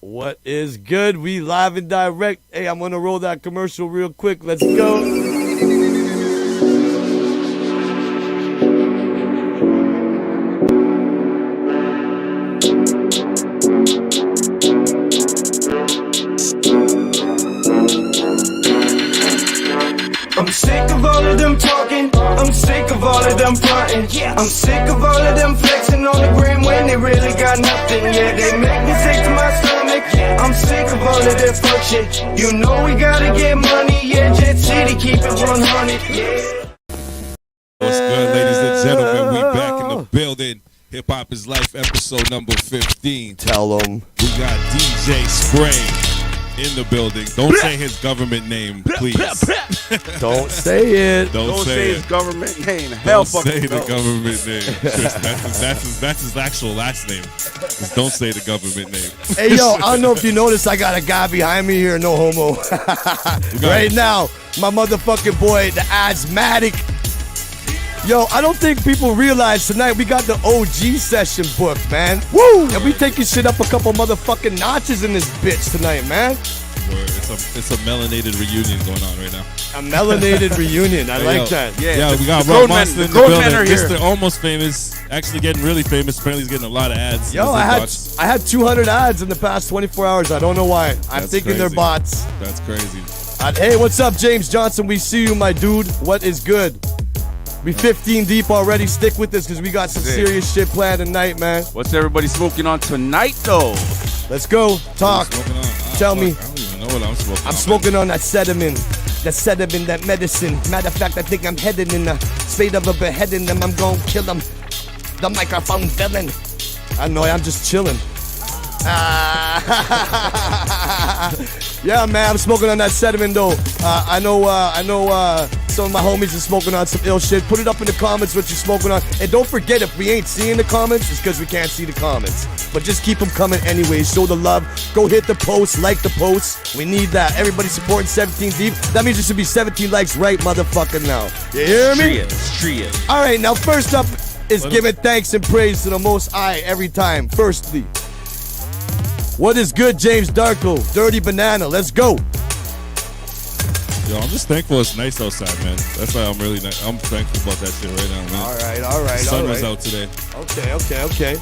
What is good? We live and direct. Hey, I'm gonna roll that commercial real quick. Let's go. I'm sick of all of them talking, I'm sick of all of them fronting, I'm sick of all of them flexing on the gram when they really got nothing. Yeah, they make me sick to my stomach, I'm sick of all of their fuck shit. You know we gotta get money, yeah, Jet City, keep it 100, yeah. What's good, ladies and gentlemen? We back in the building. Hip Hop is Life, episode number 15. Tell them. We got DJ Spray in the building. Don't say his government name, please. Don't say it. Don't say his government name. Don't say the government name. That's his actual last name. Just don't say the government name. Hey, yo, I don't know if you noticed, I got a guy behind me here, no homo. Right now, my motherfucking boy, the asthmatic. Yo, I don't think people realize tonight we got the OG session booked, man. Woo! And we taking shit up a couple motherfucking notches in this bitch tonight, man. It's a melanated reunion going on right now. A melanated reunion. I like that. Yeah, we got RUP MONSTA in the building. Mr. Almost Famous, actually getting really famous. Apparently he's getting a lot of ads. Yo, I had 200 ads in the past 24 hours. I don't know why. I'm thinking crazy. they're bots. That's crazy. Hey, what's up, James Johnson? We see you, my dude. What is good? We 15 deep already. Stick with this because we got some serious shit planned tonight, man. What's everybody smoking on tonight, though? Let's go. Talk. Tell me. I don't even know what I'm smoking on. I'm smoking on that sediment. That sediment, that medicine. Matter of fact, I think I'm heading in the spade of a beheading them. I'm gonna kill them. The microphone villain. I know, I'm just chilling. Yeah, man, I'm smoking on that sediment though. I know some of my homies are smoking on some ill shit. Put it up in the comments what you're smoking on. And don't forget, if we ain't seeing the comments, it's because we can't see the comments. But just keep them coming anyways. Show the love. Go hit the post, like the post. We need that. Everybody supporting 17 deep. That means there should be 17 likes right motherfucking now. You hear me? Tree it. All right, now first up is giving thanks and praise to the Most High every time. Firstly, what is good, James Darko? Dirty Banana. Let's go. Yo, I'm just thankful it's nice outside, man. That's why I'm really I'm thankful about that shit right now, man. All right. The sun was out today. Okay.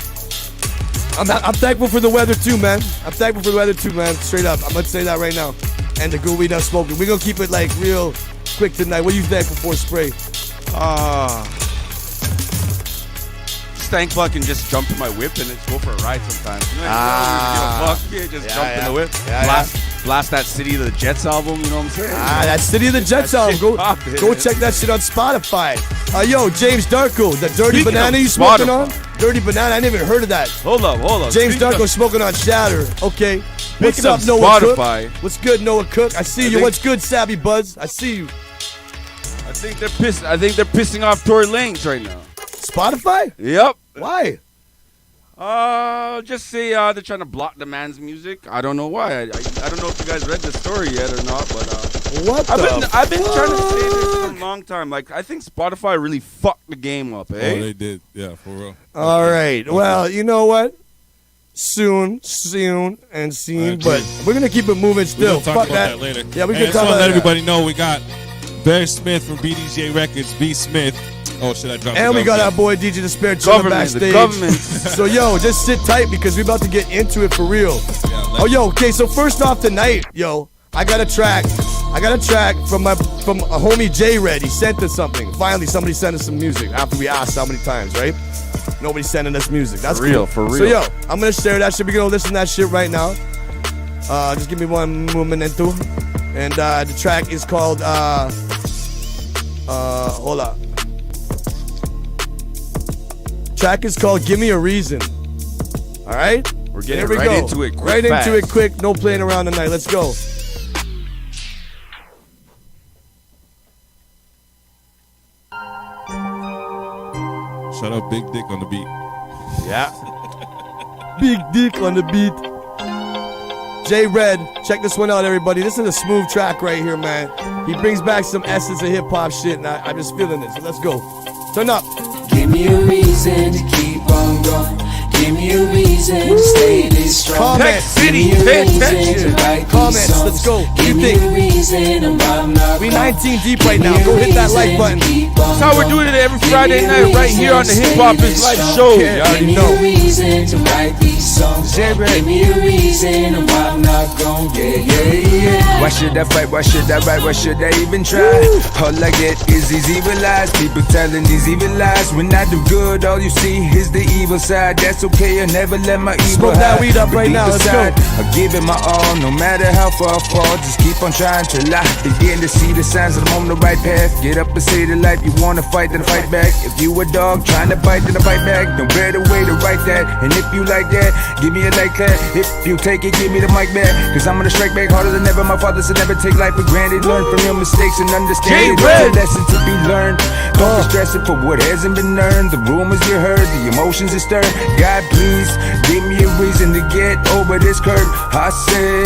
I'm thankful for the weather too, man. Straight up. I'm going to say that right now. And the good weed I'm smoking. We're going to keep it like real quick tonight. What are you thankful for, Spray? Thankful I can just jump in my whip and just go for a ride sometimes. You know, just jump in the whip. Blast that City of the Jets album, you know what I'm saying? That City of the Jets album. Go check that shit on Spotify. Yo, James Darko, the Dirty Speaking Banana you smoking on? Dirty Banana, I never even heard of that. Hold up. James Darko smoking on Shatter. Okay. What's up, Noah Spotify. Cook? What's good, Noah Cook? I see you. What's good, Savvy Buzz? I see you. I think they're pissing off Tory Lanez right now. Spotify? Yep. Why? Just say they're trying to block the man's music. I don't know why. I don't know if you guys read the story yet or not, but I've been trying to say this for a long time. Like, I think Spotify really fucked the game up, eh? Oh, they did. Yeah, for real. All right. Well, you know what? Soon, and seen, but we're gonna keep it moving still. We'll talk about that later. Yeah, we can talk about that. Let everybody know we got Berris Smith from BDJ Records, B Smith. Oh shit, I dropped. And we got our boy DJ Despair chilling backstage. So yo, just sit tight because we're about to get into it for real. Okay. So first off tonight, I got a track from a homie J Red. He sent us something. Finally, somebody sent us some music after we asked how many times, right? Nobody's sending us music. That's for cool. real. So I'm gonna share that shit. We're gonna listen to that shit right now. Just give me one momento. And the track is called hold up. Track is called Give Me a Reason. All right? We're getting into it quick. Into it quick. No playing around tonight. Let's go. Shut up, Big Dick on the beat. Yeah. Big Dick on the beat. J Red, check this one out, everybody. This is a smooth track right here, man. He brings back some essence of hip-hop shit, and I'm just feeling it. So let's go. Turn up. Give me a reason to keep on going. Give me a reason to stay this strong. Comments. City, Give me a pay reason attention. to write these Comments, songs. let's go. What do Give you me think? a reason and why I'm not We gone. 19 deep right now. Go hit that like button. That's how we're doing it every Friday night right here on the Hip Hop is Life show. You already Give me know. a reason to write these songs. Give me a reason and why I'm not gone. Yeah. Why should I fight? Why should I write? Why should I even try? All I get is these evil lies. People telling these evil lies. When I do good, all you see is the evil side. That's okay, I never let my evil Smoke that hide. weed up right now, let's go. I give it my all, no matter how far I fall. Just keep on trying till I begin to see the signs that I'm on the right path. Get up and say the life you wanna fight, then fight back. If you a dog trying to bite, then I fight back. No better way to write that. And if you like that, give me a like that. If you take it, give me the mic back. Cause I'm gonna strike back harder than ever. My father said never take life for granted. Learn from your mistakes and understand it. It's a lesson to be learned. Don't be stressing for what hasn't been earned. The rumors you heard, the emotions you stirred. God, please give me a reason to get over this curve. I say,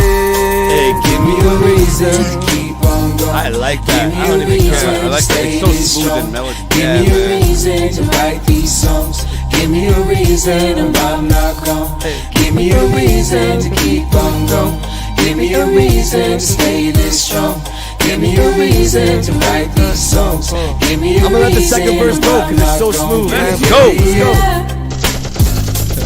Hey, give me a reason to keep on going. I like that. Give me I don't a even reason care. I like to that. stay It's so this smooth strong. and melody. Give Yeah, me a man. reason to write these songs. Give me a reason and why I'm not gone. Give me a reason to keep on going. Give me a reason to stay this strong. Give me a reason to write these songs. Give me a I'm gonna let the reason second verse go and because why it's so I'm not smooth, gone. man. Let's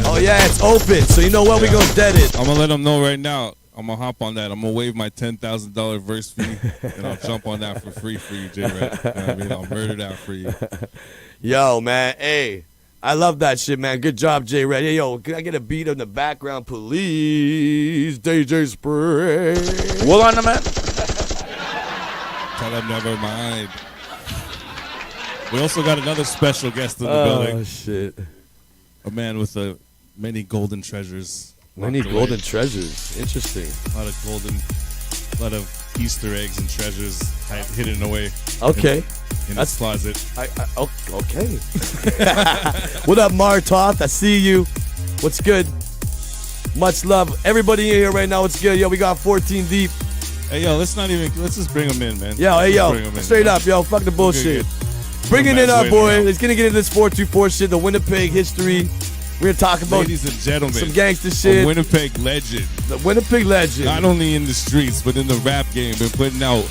go. Oh yeah, it's open. So you know what? We gonna dead it. I'm gonna let them know right now. I'm gonna hop on that. I'm gonna waive my $10,000 verse fee, and I'll jump on that for free for you, J-Red. You know what I mean? I'll murder that for you. Yo, man. Hey, I love that shit, man. Good job, J Red. Hey, yo, can I get a beat in the background, please? DJ Spray. Hold on, man. Tell them never mind. We also got another special guest in the Oh building. shit. A man with many golden treasures. Many locked away. golden treasures. Interesting. A lot of Easter eggs and treasures hidden away. Okay. In That's- his closet. Okay. What up, Martoth? I see you. What's good? Much love. Everybody in here right now, what's good? Yo, we got 14 deep. Hey, yo, let's just bring him in, man. Yo, hey, Let's yo. bring him in, Straight man. up, yo. Fuck the bullshit. Bringing Man's in our waiting boy. out. Let's gonna get into this 424 shit, the Winnipeg history. We're gonna talk about Ladies and gentlemen, some gangster a shit. Winnipeg legend. The Winnipeg legend. Not only in the streets, but in the rap game, been putting out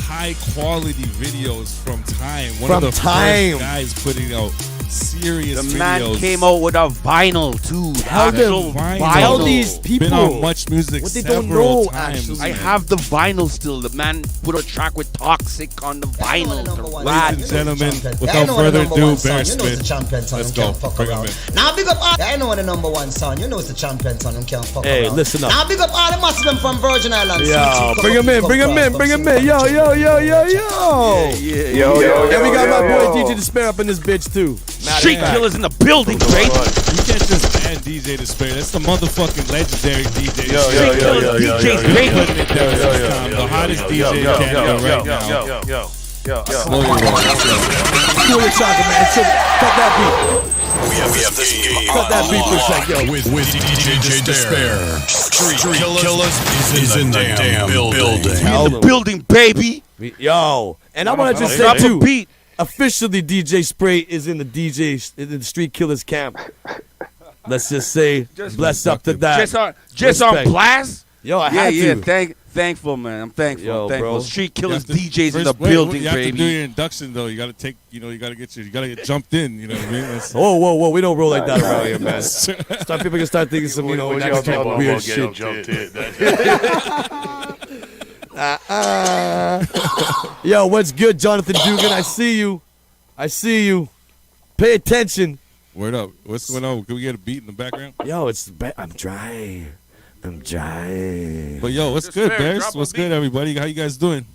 high quality videos from Time. One From of the Time. first guys putting out serious The videos. man came out with a vinyl too. How the- Actual Tell these people been on Much Music what they several don't know, times. actually. I man. have the vinyl still. The man put a track with Toxic on the vinyl. Ladies and gentlemen, without further ado, Berris You know it's the Smith. champion son. Let's Him go. can't fuck Bring him around. in. Now big up all. I know the number one son. You know it's the champion son. Him can't fuck Hey, around. listen up. Now big up all the Muslim from Virgin Islands. Yo, bring him in, bring him in, bring him in. Yo, yo, yo, yo, yo. Yeah, we got my boy DJ Despair up in this bitch too. Street killers in the building, baby. You can't just add DJ Despair. That's the motherfucking legendary DJ. Street killers, DJs, baby. Putting it down this time. The hottest DJ in Canada right now. Slow your roll. Cool your chocolate, man. So, cut that beat. We have this game Cut that beat for a sec, yo. with DJ Despair. Street Killers is in the damn building. Tell In the them. building, baby. Yo, and I want to just say Drop a too, beat. officially DJ Spray is in the Street Killers camp. Let's just say, bless up to that. Just on Respect. blast. Yo, I Yeah, had yeah. to. Thankful, man. I'm thankful. Yo, thankful. bro. Street You killers, have to- DJs in the first, wait, building, you have to do baby. your induction though. You gotta take, you gotta get jumped in. You know what I mean? That's- Whoa, whoa, whoa! We don't roll like that around here, man. Start people can start thinking some, next type of weird shit. Yo, what's good, Jonathan Dugan? I see you. I see you. Pay attention. Word up. What's going on? Can we get a beat in the background? Yo, I'm dry. I'm dry. But yo, what's Just good, fair, Bears? drop a What's beat. good, everybody? How you guys doing?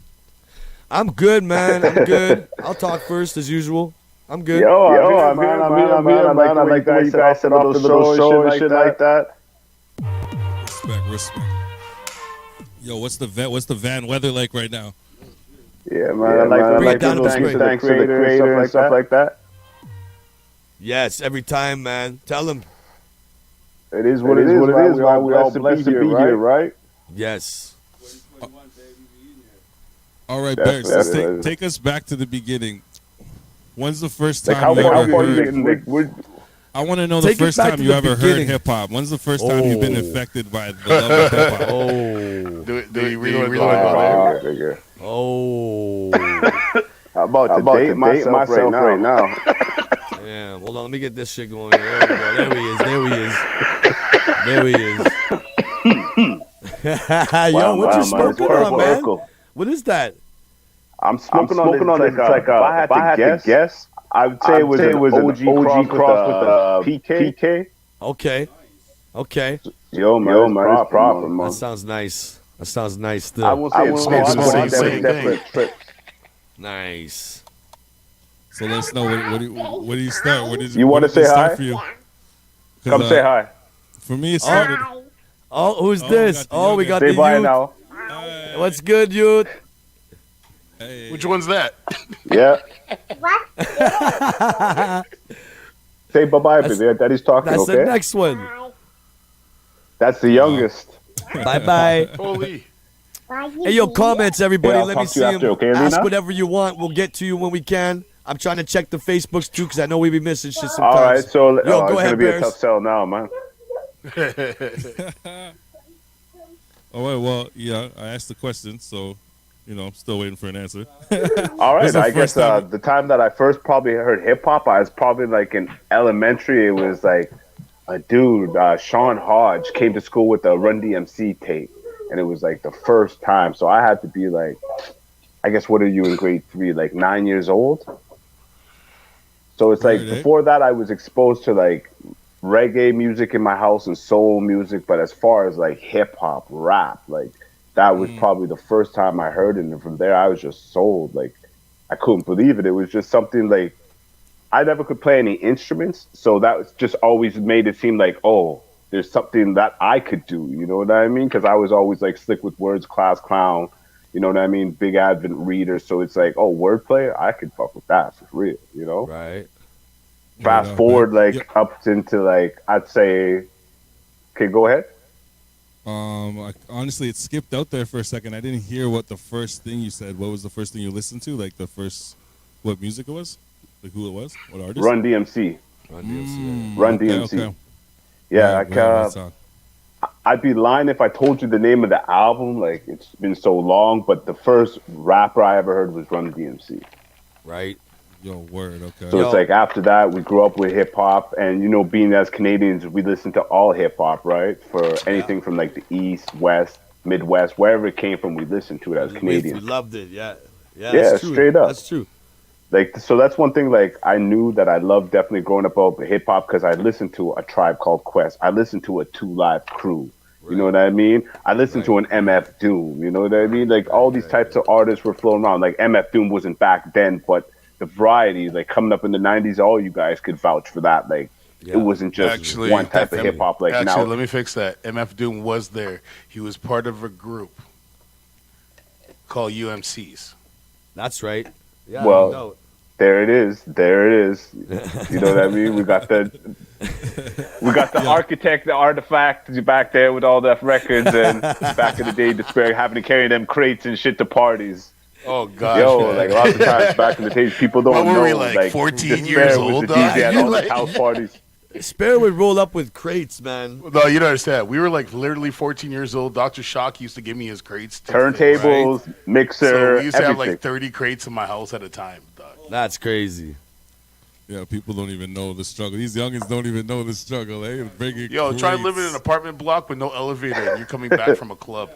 I'm good, man. I'm good. I'll talk first as usual. I'm good. I'm here, man. I like the way you guys set up the little show and shit like that. Respect. Yo, what's the van weather like right now? Yeah, man. I like Bring it the down little to the thanks to the creator and stuff like that. Yes, every time, man. Tell him. It is what it is. Why we all blessed to be here, right? Yes. All right, That's- Bears, that's- take us back to the beginning. When's the first Like time how you far ever are you heard? getting? Like, I want to know the Take it first back time to you the ever beginning. heard hip hop. When's the first time you've been affected by the love of hip hop? Do you really want want to go? Oh. How about to date myself right now? Yeah, hold on. Let me get this shit going. There we go. There he is. Yo, what you smoking on, man? What is that? I'm smoking on this. It's like if I had to guess, I would say it was an OG cross with a PK. Okay. Yo, man, it's proper, man. That sounds nice. Still. I won't say it's small. Nice. So let's know where do you start? You want to say hi? For you? Come say hi. For me, it started. Oh, who's this? We got the youth. Say bye youth. now. What's good, youth? Hey. Which one's that? Yeah. Say bye-bye, baby. Daddy's talking, That's okay? the next one. That's the youngest. Bye-bye. Holy. Hey, yo, comments, everybody. Yeah, Let me talk to see you them. after, okay, Ask Lena? whatever you want. We'll get to you when we can. I'm trying to check the Facebooks, too, because I know we be missing shit sometimes. All right, so Yo, go it's ahead, going to be a Berris. tough sell now, man. Oh, well, yeah, I asked the question, so, I'm still waiting for an answer. All right, I guess time? the time that I first probably heard hip-hop, I was probably like in elementary. It was like a dude, Sean Hodge, came to school with a Run DMC tape, and it was like the first time. So I had to be like, I guess, what are you in grade 3, like 9 years old? So it's like before that, I was exposed to like reggae music in my house and soul music, but as far as like hip-hop, rap, like that was probably the first time I heard it, and from there I was just sold. Like I couldn't believe it. It was just something like I never could play any instruments, so that was just always made it seem like, oh, there's something that I could do. You know what I mean? Because I was always like slick with words, class clown. You know what I mean? Big Advent reader. So it's like, oh, wordplay, I could fuck with that for real. You know? Right. Fast forward up into like I'd say, okay, go ahead. Honestly, it skipped out there for a second. I didn't hear what the first thing you said. What was the first thing you listened to? Like the first, what music it was? Like who it was? What artist? Run DMC. Run DMC. Okay. Yeah, I'd be lying if I told you the name of the album. Like it's been so long, but the first rapper I ever heard was Run DMC. Right. Yo, word. Okay. So it's like after that, we grew up with hip hop, and being as Canadians, we listen to all hip hop, right? For anything from like the East, West, Midwest, wherever it came from, we listened to it as Canadians. We loved it. Yeah, that's true. Straight up. That's true. Like, so that's one thing, like, I knew that I loved definitely growing up with hip-hop because I listened to A Tribe Called Quest. I listened to a 2 Live Crew. Right. You know what I mean? I listened to an MF Doom. You know what I mean? Like, all these types of artists were flowing around. Like, MF Doom wasn't back then, but the variety, like, coming up in the 90s, all you guys could vouch for that. Like, it wasn't just one type of hip-hop. Like, now, let me fix that. MF Doom was there. He was part of a group called UMCs. That's right. Yeah, well, there it is. You know what I mean? We got the architect, the artifact back there with all the records, and back in the day, having to carry them crates and shit to parties. Oh gosh, like lots of times back in the days, people don't know. What were we like 14 years old? The DJ at all the house parties. Spare would roll up with crates, man. No, you don't understand. We were like literally 14 years old. Dr. Shock used to give me his crates. Turntables, mixer, so we used to everything. have like 30 crates in my house at a time. Dog. That's crazy. Yeah, people don't even know the struggle. These youngins don't even know the struggle. Try living in an apartment block with no elevator and you're coming back from a club.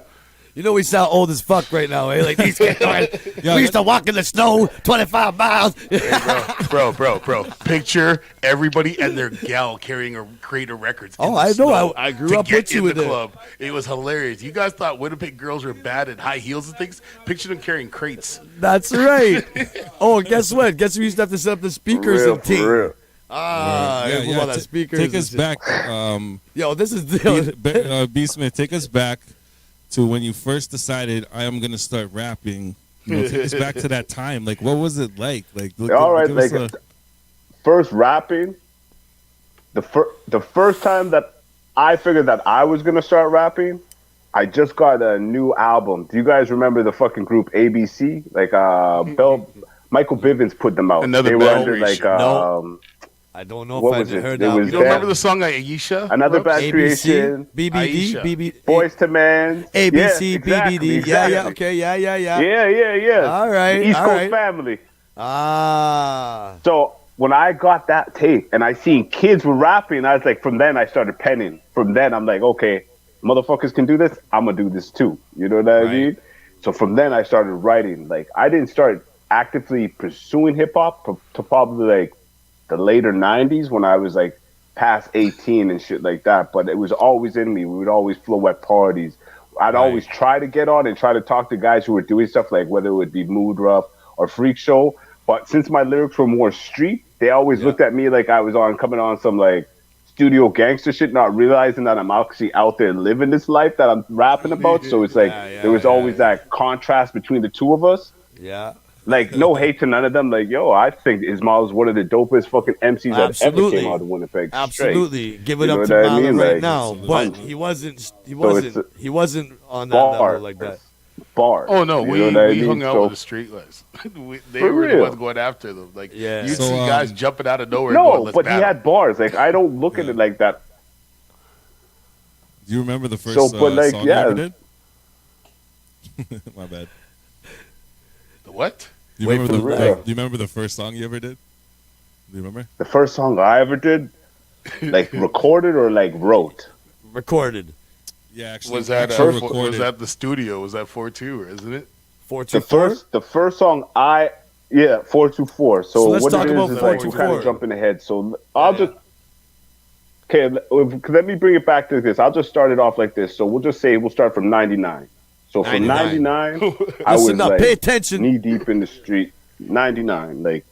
You know we sound old as fuck right now, eh? Like these kids, we used to walk in the snow 25 miles. Hey, bro. Picture everybody and their gal carrying a crate of records. Oh, I know. I grew up with you in the club. It was hilarious. You guys thought Winnipeg girls were bad at high heels and things. Picture them carrying crates. That's right. Oh, guess what? Guess we used to have to set up the speakers and team. Take us back. Yo, this is B. Smith. Take us back to when you first decided I am gonna start rapping. Take us back to that time. Like, what was it like? All right, first rapping. The first time that I figured that I was gonna start rapping, I just got a new album. Do you guys remember the fucking group ABC? Like, Michael Bivins put them out. They were under like I don't know What if was I it? heard It that. was You don't remember the song Aisha? Another Rups? Bad Creation. BBD, Aisha. BB, Boys to Men. ABC, Yeah, exactly, BBD. exactly. Yeah. Okay. Yeah. Yeah. All right. The East all Coast right. family. Ah. So when I got that tape and I seen kids were rapping, I was like, from then I started penning. From then I'm like, okay, motherfuckers can do this. I'm gonna do this too. You know what I mean? So from then I started writing. Like I didn't start actively pursuing hip hop to probably like the later '90s when I was like past 18 and shit like that. But it was always in me. We would always flow at parties. I'd always try to get on and try to talk to guys who were doing stuff like whether it would be Mood Rough or Freak Show. But since my lyrics were more street, they always looked at me like I was coming on some like studio gangster shit, not realizing that I'm actually out there living this life that I'm rapping about. So it's like there was always that contrast between the two of us. Yeah. Like no hate to none of them. Like yo, I think Ismail is one of the dopest fucking MCs that ever came out of Winnipeg. Absolutely, Straight. give it You up know to what I Marlon mean? right Like, now. But he wasn't on that level like that. Bars. Oh no, You we know what I mean? hung out So- with the street guys. They For were the real. ones going after them. Like Yeah. you'd So, see guys jumping out of nowhere. No, going, "Let's but he battle." had bars. Like I don't look at it like that. Do you remember the first So, but, like, song yeah. you ever did? My bad. The what? Do you Wait remember for the, real. do you remember the first song you ever did? Do you remember? The first song I ever did, like recorded or like wrote. Recorded. Yeah, actually. Was that actually was recorded. that the studio? Was that 4-2, isn't it? 424. The first song 424. So let's what talk it about is like we're kind 424. of jumping ahead. So I'll just let me bring it back to this. I'll just start it off like this. So we'll just say we'll start from 99. So from 99, I was Listen up, like pay attention. knee deep in the street. 99, like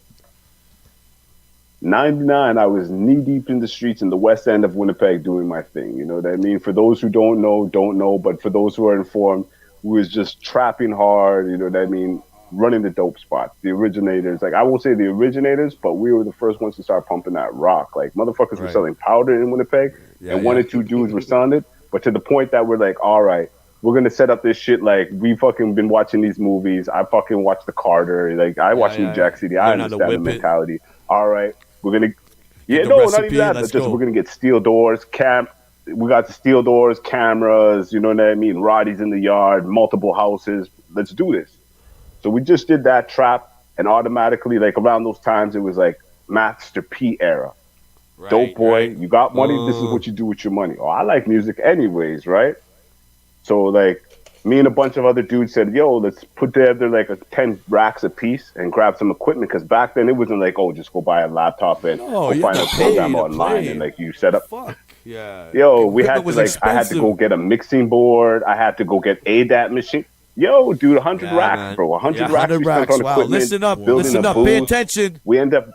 99, I was knee deep in the streets in the west end of Winnipeg doing my thing. You know what I mean? For those who don't know. But for those who are informed, we was just trapping hard. You know what I mean? Running the dope spot. The originators, like I won't say the originators, but we were the first ones to start pumping that rock. Like motherfuckers were selling powder in Winnipeg, and one or two dudes were selling it. But to the point that we're like, all right, we're gonna set up this shit. Like we fucking been watching these movies. I fucking watched The Carter. Like I watched New Jack City. I Learn how to understand the whip it. mentality. All right, we're gonna. Yeah, the no, not recipe, even that. let's It's just go. we're gonna get steel doors, we got the steel doors, cameras, you know what I mean? Roddy's in the yard, multiple houses. Let's do this. So we just did that trap, and automatically, like around those times, it was like Master P era. Dope boy, you got money, this is what you do with your money. Oh, I like music anyways, right? So like me and a bunch of other dudes said, yo, let's put together like 10 racks a piece and grab some equipment, because back then it wasn't like, oh, just go buy a laptop and go you find had a to pay program to online play. and like you set up. Fuck. Yeah. Yo, we had Equipment to was I had to go expensive. get a mixing board. I had to go get ADAT machine. Yo, dude, 100 racks, man. bro. 100 Yeah, racks 100 we spent racks. on Wow, equipment. listen up, building listen a up, pay booth. attention. We end up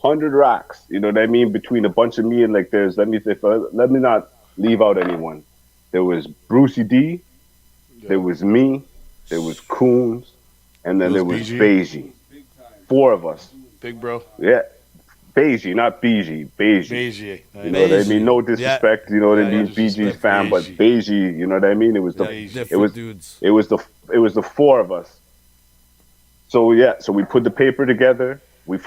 100 racks. You know what I mean? Between a bunch of me and like let me not leave out anyone. There was Brucey D, there was me, there was Coons, and then It there was was BG. Beige. 4 of us. Big bro. Yeah. Beige, not BG. Beige. Beige. You know what I mean? No disrespect, you know what I mean? BG's fan, but Beige, you know what I mean? It was Different dudes. it was the 4 of us. So yeah, so we put the paper together. We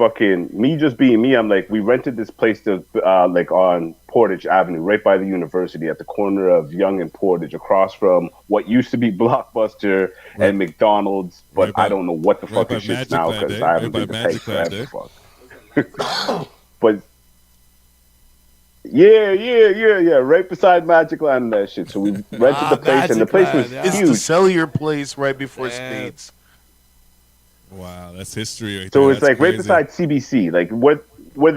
me just being me, I'm like, we rented this place to like on Portage Avenue, right by the university, at the corner of Yonge and Portage, across from what used to be Blockbuster and McDonald's, but Right by- I don't know what the right fuck by this shit's Magic now Land, because eh? I haven't Right been to by Peg Magic forever. Land, Fuck. But yeah, right beside Magic Land and that shit. So we rented the place, and the Magic place was Land, yeah. It's the huge. cellular place right before Spades. Wow, that's history right So there. it's That's like right crazy. beside CBC, like where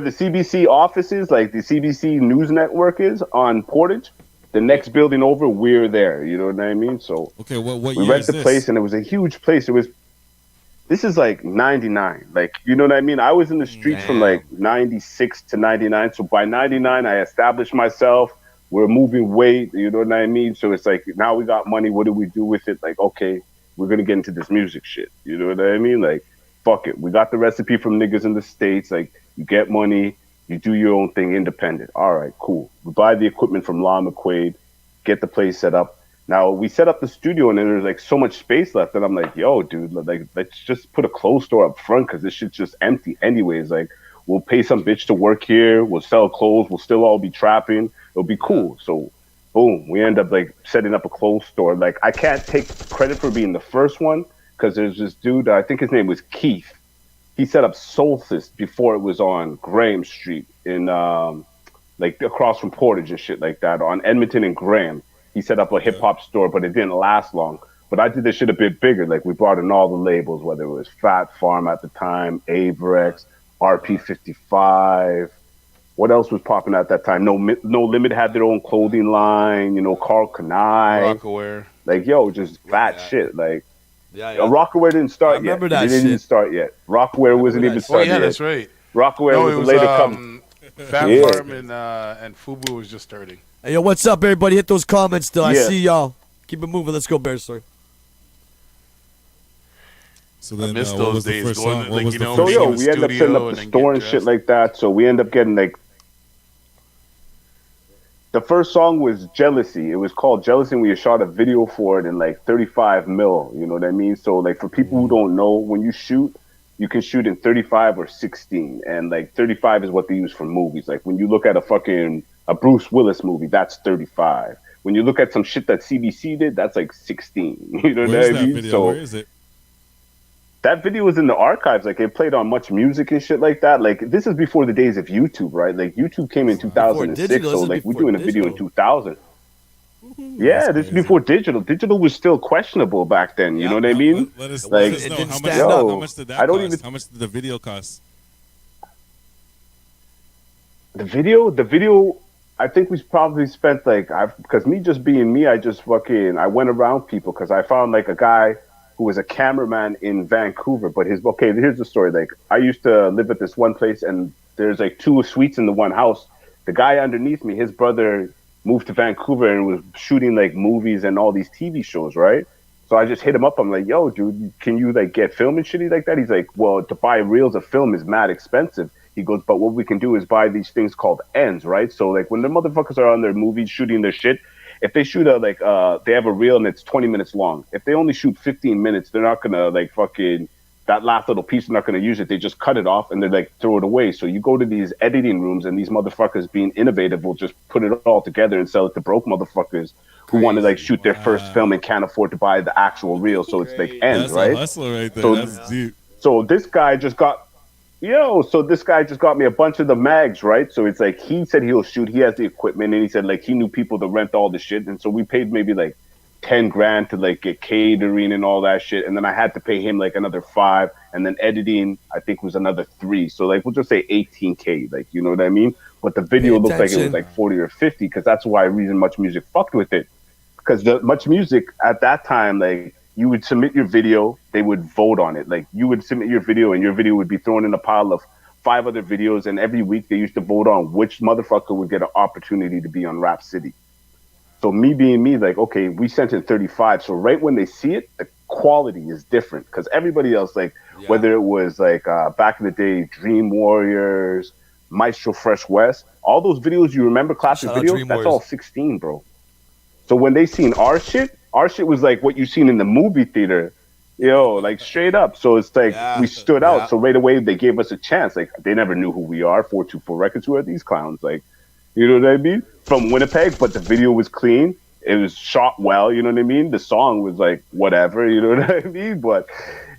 the CBC office is, like the CBC News Network is on Portage. The next building over, we're there. You know what I mean? So Okay, what we year rent is the this? place, and it was a huge place. This is like 99. Like, you know what I mean? I was in the streets from like 96 to 99. So by 99, I established myself. We're moving weight. You know what I mean? So it's like, now we got money. What do we do with it? Like, okay, we're going to get into this music shit. You know what I mean? Like, fuck it. We got the recipe from niggas in the States. Like, you get money, you do your own thing independent. All right, cool. We buy the equipment from Law McQuaid, get the place set up. Now we set up the studio and there's like so much space left, and I'm like, yo, dude, like let's just put a clothes store up front because this shit's just empty anyways. Like we'll pay some bitch to work here, we'll sell clothes, we'll still all be trapping, it'll be cool. So boom, we end up like setting up a clothes store. Like I can't take credit for being the first one because there's this dude, I think his name was Keith. He set up Solstice before it was on Graham Street in like across from Portage and shit like that on Edmonton and Graham. He set up a hip hop store, but it didn't last long. But I did this shit a bit bigger. Like we brought in all the labels, whether it was Fat Farm at the time, Avrex, RP55. What else was popping at that time? No Limit had their own clothing line. You know, Carl Kanai. Rockaware. Like yo, just fat shit. Like Yeah. Rockaware didn't start yet. remember that It didn't even shit. start yet. Rockaware wasn't even Oh started yeah, yet. that's right. Rockaware No, was it was later coming. Fat Yeah. Farm and Fubu was just starting. Hey, yo, what's up, everybody? Hit those comments still. I Yeah. see y'all. Keep it moving. Let's go, Bears. Sorry. So then, miss what those was the days, first going song? to, What like, was you the know, So first yo, being in we the end up setting studio up the and then store get and shit dressed. like that. So we end up getting like the first song was Jealousy. It was called Jealousy, and we shot a video for it in like 35 mil. You know what I mean? So like for people who don't know, when you shoot, you can shoot in 35 or 16, and like 35 is what they use for movies. Like when you look at a Bruce Willis movie, that's 35. When you look at some shit that CBC did, that's like 16. You know Where's what I that mean? video? So Where is it? that video was in the archives. Like it played on Much Music and shit like that. Like this is before the days of YouTube, right? Like YouTube came in 2006, digital. so This is like we're before doing a video in digital. 2000. Yeah, this is before digital. Digital was still questionable back then. You know what I mean? Let us, Like, let us it know didn't how much, stand up. how much did that I don't cost? even- How much did the video cost? The video, I think we probably spent like, because me just being me, I went around people because I found like a guy who was a cameraman in Vancouver, but here's the story. Like I used to live at this one place and there's like 2 suites in the one house. The guy underneath me, his brother moved to Vancouver and was shooting like movies and all these TV shows, right? So I just hit him up. I'm like, yo, dude, can you like get film and shitty like that? He's like, well, to buy reels of film is mad expensive. He goes, but what we can do is buy these things called ends, right? So like when the motherfuckers are on their movies shooting their shit, if they shoot they have a reel and it's 20 minutes long. If they only shoot 15 minutes, they're not gonna like fucking that last little piece. They're not gonna use it. They just cut it off and they're like throw it away. So you go to these editing rooms and these motherfuckers being innovative will just put it all together and sell it to broke motherfuckers who want to like shoot their first film and can't afford to buy the actual reel. So it's like ends, That's right? a hustler right there. So- That's deep. So this guy just got me a bunch of the mags, right? So it's like he said he'll shoot. He has the equipment, and he said like he knew people to rent all the shit, and so we paid maybe like 10 grand to like get catering and all that shit, and then I had to pay him like another 5, and then editing I think was another 3. So like we'll just say 18K, like you know what I mean? But the video looked like it was like 40 or 50 because that's why reason Much Music fucked with it, because the Much Music at that time like. You would submit your video, they would vote on it. Like you would submit your video and your video would be thrown in a pile of 5 other videos, and every week they used to vote on which motherfucker would get an opportunity to be on Rap City. So me being me, like, okay, we sent in 35. So right when they see it, the quality is different because everybody else, like whether it was like back in the day, Dream Warriors, Maestro Fresh West, all those videos you remember, classic Shout out videos, Dream that's Warriors. all 16, bro. So when they seen our shit was like what you seen in the movie theater, like straight up. So it's like we stood out. So right away they gave us a chance. Like they never knew who we are. 424 Records, who are these clowns? Like, you know what I mean? From Winnipeg, but the video was clean. It was shot well. You know what I mean? The song was like whatever. You know what I mean? But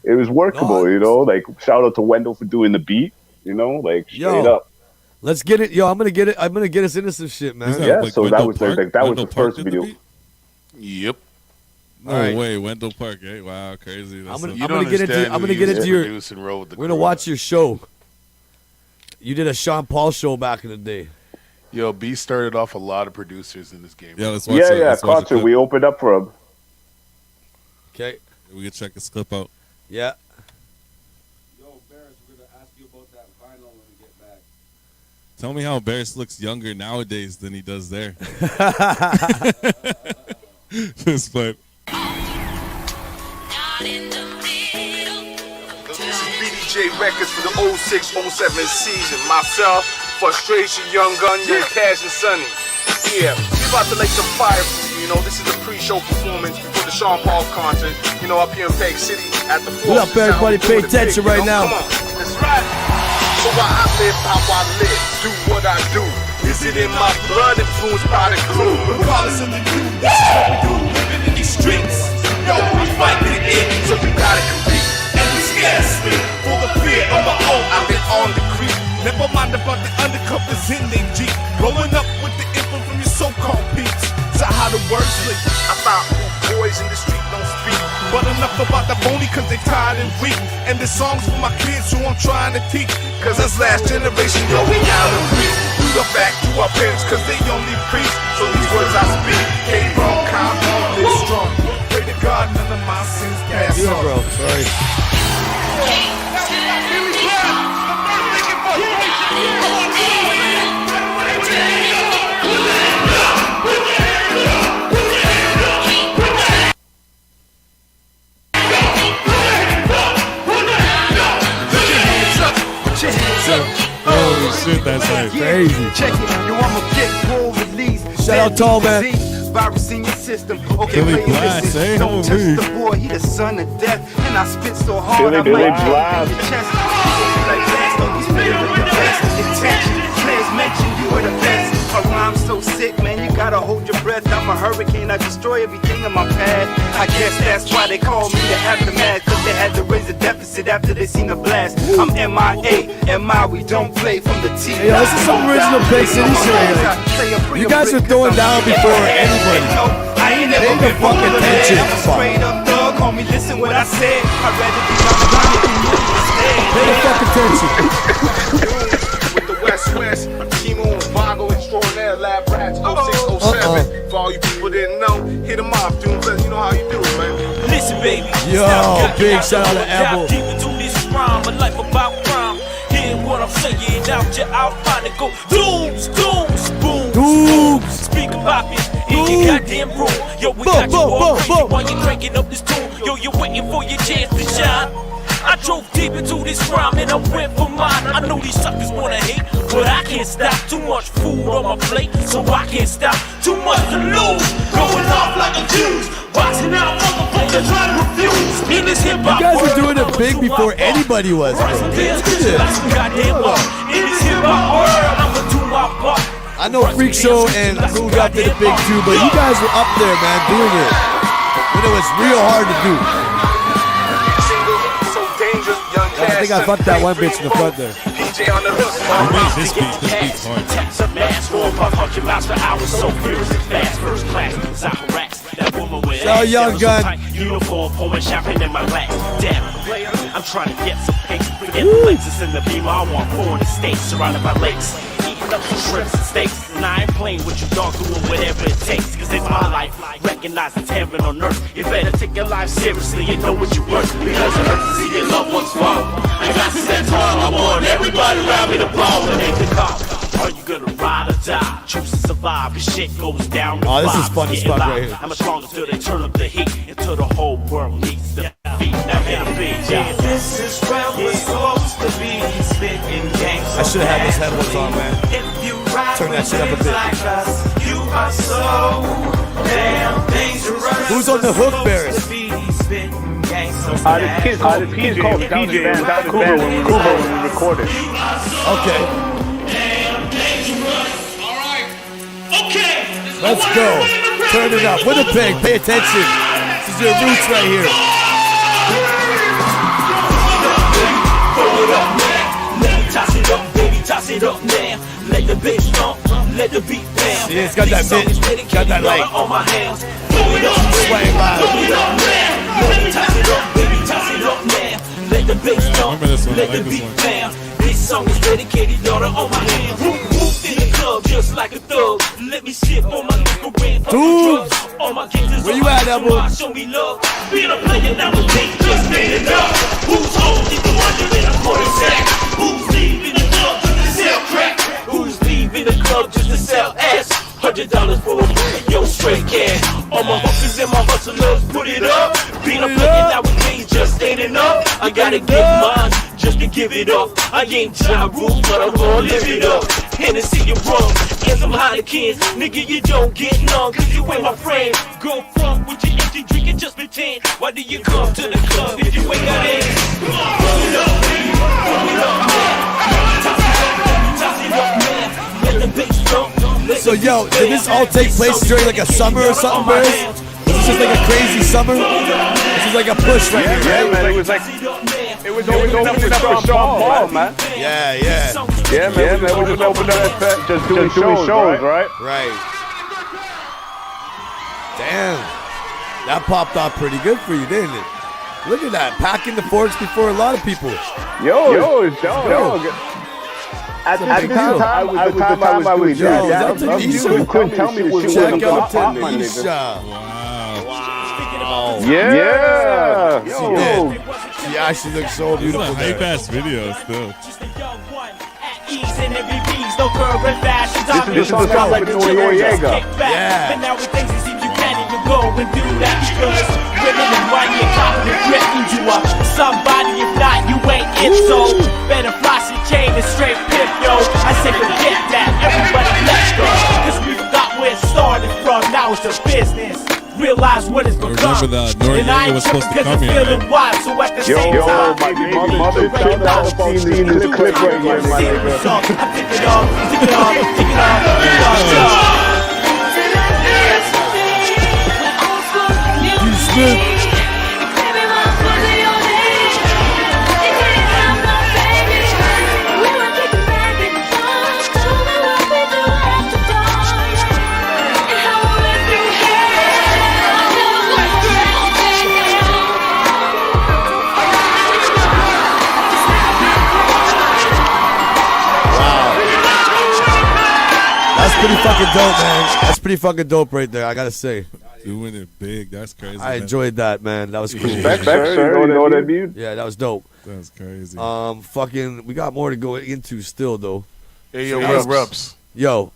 it was workable. You know, like shout out to Wendell for doing the beat. You know, like straight up. Let's get it. Yo, I'm gonna get it. I'm gonna get us into some shit, man. Yeah. Like so that Wendell was Park? like that was Wendell the Park first did the video. beat? Yep. No way, Wendell Park. Eh? Wow, crazy. That's I'm gonna You get don't into. I'm gonna get into your. We're gonna watch your show. You did a Sean Paul show back in the day. Yo, B started off a lot of producers in this game. Yeah, let's watch Yeah, it. Let's watch a concert. clip. We opened up for him. Okay. We can check this clip out. Yeah. Yo, Berris, we're gonna ask you about that vinyl when we get back. Tell me how Berris looks younger nowadays than he does there. Just but This is BDJ Records for the 06-07 season. Myself, Frustration, Young Gun, Young Cash, and Sunny. Yeah, we about to light some fire for you. You know, this is a pre-show performance before the Sean Paul concert. You know, up here in Peg City at the Four. What up, everybody? Pay attention right now. Come on, that's right. So why I live how I live, do what I do. Is it in my blood, influenced by the crew? Regardless of the crew, this is what we do. Living in these streets, yo, we fight to the end, so you gotta compete. And we scared sleep for the fear of my own. I've been on the creep. Never mind about the undercovers in their Jeep. Rolling up with the info from your so-called peeps. So how the words sleep. I found who boys in the street don't speak. But enough about the phony cause they tired and weak. And this song's for my kids who I'm trying to teach. Cause us last generation, yo, we out of reach. We go back to our parents cause they only preach. So these words I speak, hey bro, calm down, live strong. Pray to God none of my sins pass on. Bro, sorry. Holy shit, that's like crazy. Check it, yo, I'ma get full release. Shout out Tall Man. Virus in your system. Okay, Billy play Blast, listen. eh? Don't touch Homie. the boy, he the son of death. And I spit so hard, I Billy might jump Blast. in your chest. Like blast, don't you spit with the best intention. Players mention you are the best. My rhyme's so sick, man, you gotta hold your breath. I'm a hurricane, I destroy everything in my path. I guess that's why they call me the aftermath. Cause they had to raise the deficit after they seen the blast. I'm MIA, MI, we don't play from the T. Hey, yo, this is some original Peg City shit. You guys are throwing down before anybody. I ain't never been fucking attention. I'm a straight up thug, homie, listen what I said. I'd rather be on the line than you instead. Pay the fucking attention. With the West, Timo and Mago Extraordinaire Lab Rats 0607. For all you people didn't know, hit them off, dude. You know how you do it, man. Listen, baby. Yo, big shout out to Apple. Deep into this rhyme, a life about crime. Hear what I'm saying, out your outline and go dooms, dooms, boom, Dooms. Speak about it in your goddamn room. Yo, we got you all crazy while you're cranking up this tune. Yo, you're waiting for your chance to shine. I drove deep into this rhyme and I went for mine. I know these suckers wanna hate, but I can't stop. Too much food on my plate, so I can't stop. Too much to lose, going off like a Jews. Boxing out motherfuckers trying to refuse. In this hip hop You guys were world, doing it big before anybody was, bro. in this hip hop world, I'ma do my part. I know Freak Show and Lou got did it big too, but you guys were up there, man, doing it. When it was real hard to do. I think I fucked that one bitch in the front there. PJ on the hook. This beat's hard. Taps a mask, 400 miles per hour, so furious and fast. First class, I harass that woman with So Young Gun. Uniform, pouring champagne in my glass. Damn, player, I'm trying to get some cakes. Forget the places in the beam. I want 4 in the states, surrounded by lakes. Eating up some shrimps and steaks. And I ain't playing with you, dog, doing whatever it takes. Cause it's my life, recognize it's heaven on earth. You better take your life seriously and know what you're worth. Because it hurts to see your loved ones fall. I got to stand tall, I want everybody around me to blow. And they can call. Are you gonna ride or die? Choose to survive, your shit goes down. Oh, this is fun as fuck right here. How much longer till they turn up the heat until the whole world needs the beat? Now get a big job. This is where we're supposed to be. Spitting gangs. I should have had this headphones on, man. Turn that shit up a bit. You are so damn dangerous. Who's on the hook, Berris? This kid called PJ Van Vancouver when we recorded. Okay. Let's go. Turn it up. Winnipeg, pay attention. This is your roots right here. Toss it up, baby, toss it up now. Let the bass jump, let the beat down. Yeah, it's got that bit, got that like on my hands. Throw it up, sway loud. throw it up now. Toss it up, baby, toss it up now. Let the bass jump, let the beat down. This song is dedicated, daughter, on my hands. Whoop in the club, just like a thug. Let me sip on my liquor brand. Dude, all my gangsters where you at, Elbow? Show me love. Being a player nowadays, just made it up. Who's holding the wonder in a quarter sack? Who's leaving the club just to sell crack? Who's leaving the club just to sell ass? $100 for a week, yo, straight cash. All my hustlers and my hustlers, put it up. Being a player nowadays just ain't enough. I gotta give mine just to give it up. I ain't Ja Rule, but I'm gonna live it up. Hennessy and rum, and some Heinekens. Nigga, you don't get none, cause you ain't my friend. Go fuck with your empty drink and just pretend. Why do you come to the club if you ain't got it? So yo, did this all take place during like a summer or something, Berris? Was this just like a crazy summer? This is like a push right here, Yeah, right? man. It was opening up for Sean Paul, man. Yeah. Yeah, man. We just opened up, just doing shows, right? Right. Damn. That popped off pretty good for you, didn't it? Look at that. Packing the forks before a lot of people. Yo, it's dope. At the time I was doing that, you couldn't tell me this shit Check was out hot, my nigga. Tanisha. Wow. Yeah. Yo. She actually looks so This is beautiful a there. hype-ass video still. This is the song like Noriega. Yeah. Now with things it seems you can't even go and do that because women and wine your top of the dressing you up. Somebody if not you ain't it, so better floss your chain and straight pimp, yo. I say forget that, everybody let's go. Cause we forgot where it started from, now it's the business. Realize what it's become. Remember that Noriega was supposed to come here, right? Wild, so at the same time, my baby mother found out about seeing this clip right here, my nigga. Take it off. Smith. That's pretty fucking dope, man. That's pretty fucking dope right there, I gotta say. Doing it big, that's crazy. I enjoyed that, man. That was cool. Respect, sir. You know what I mean? Yeah, that was dope. That's crazy. Fucking, we got more to go into still, though. Hey, yo, Rups. Yo.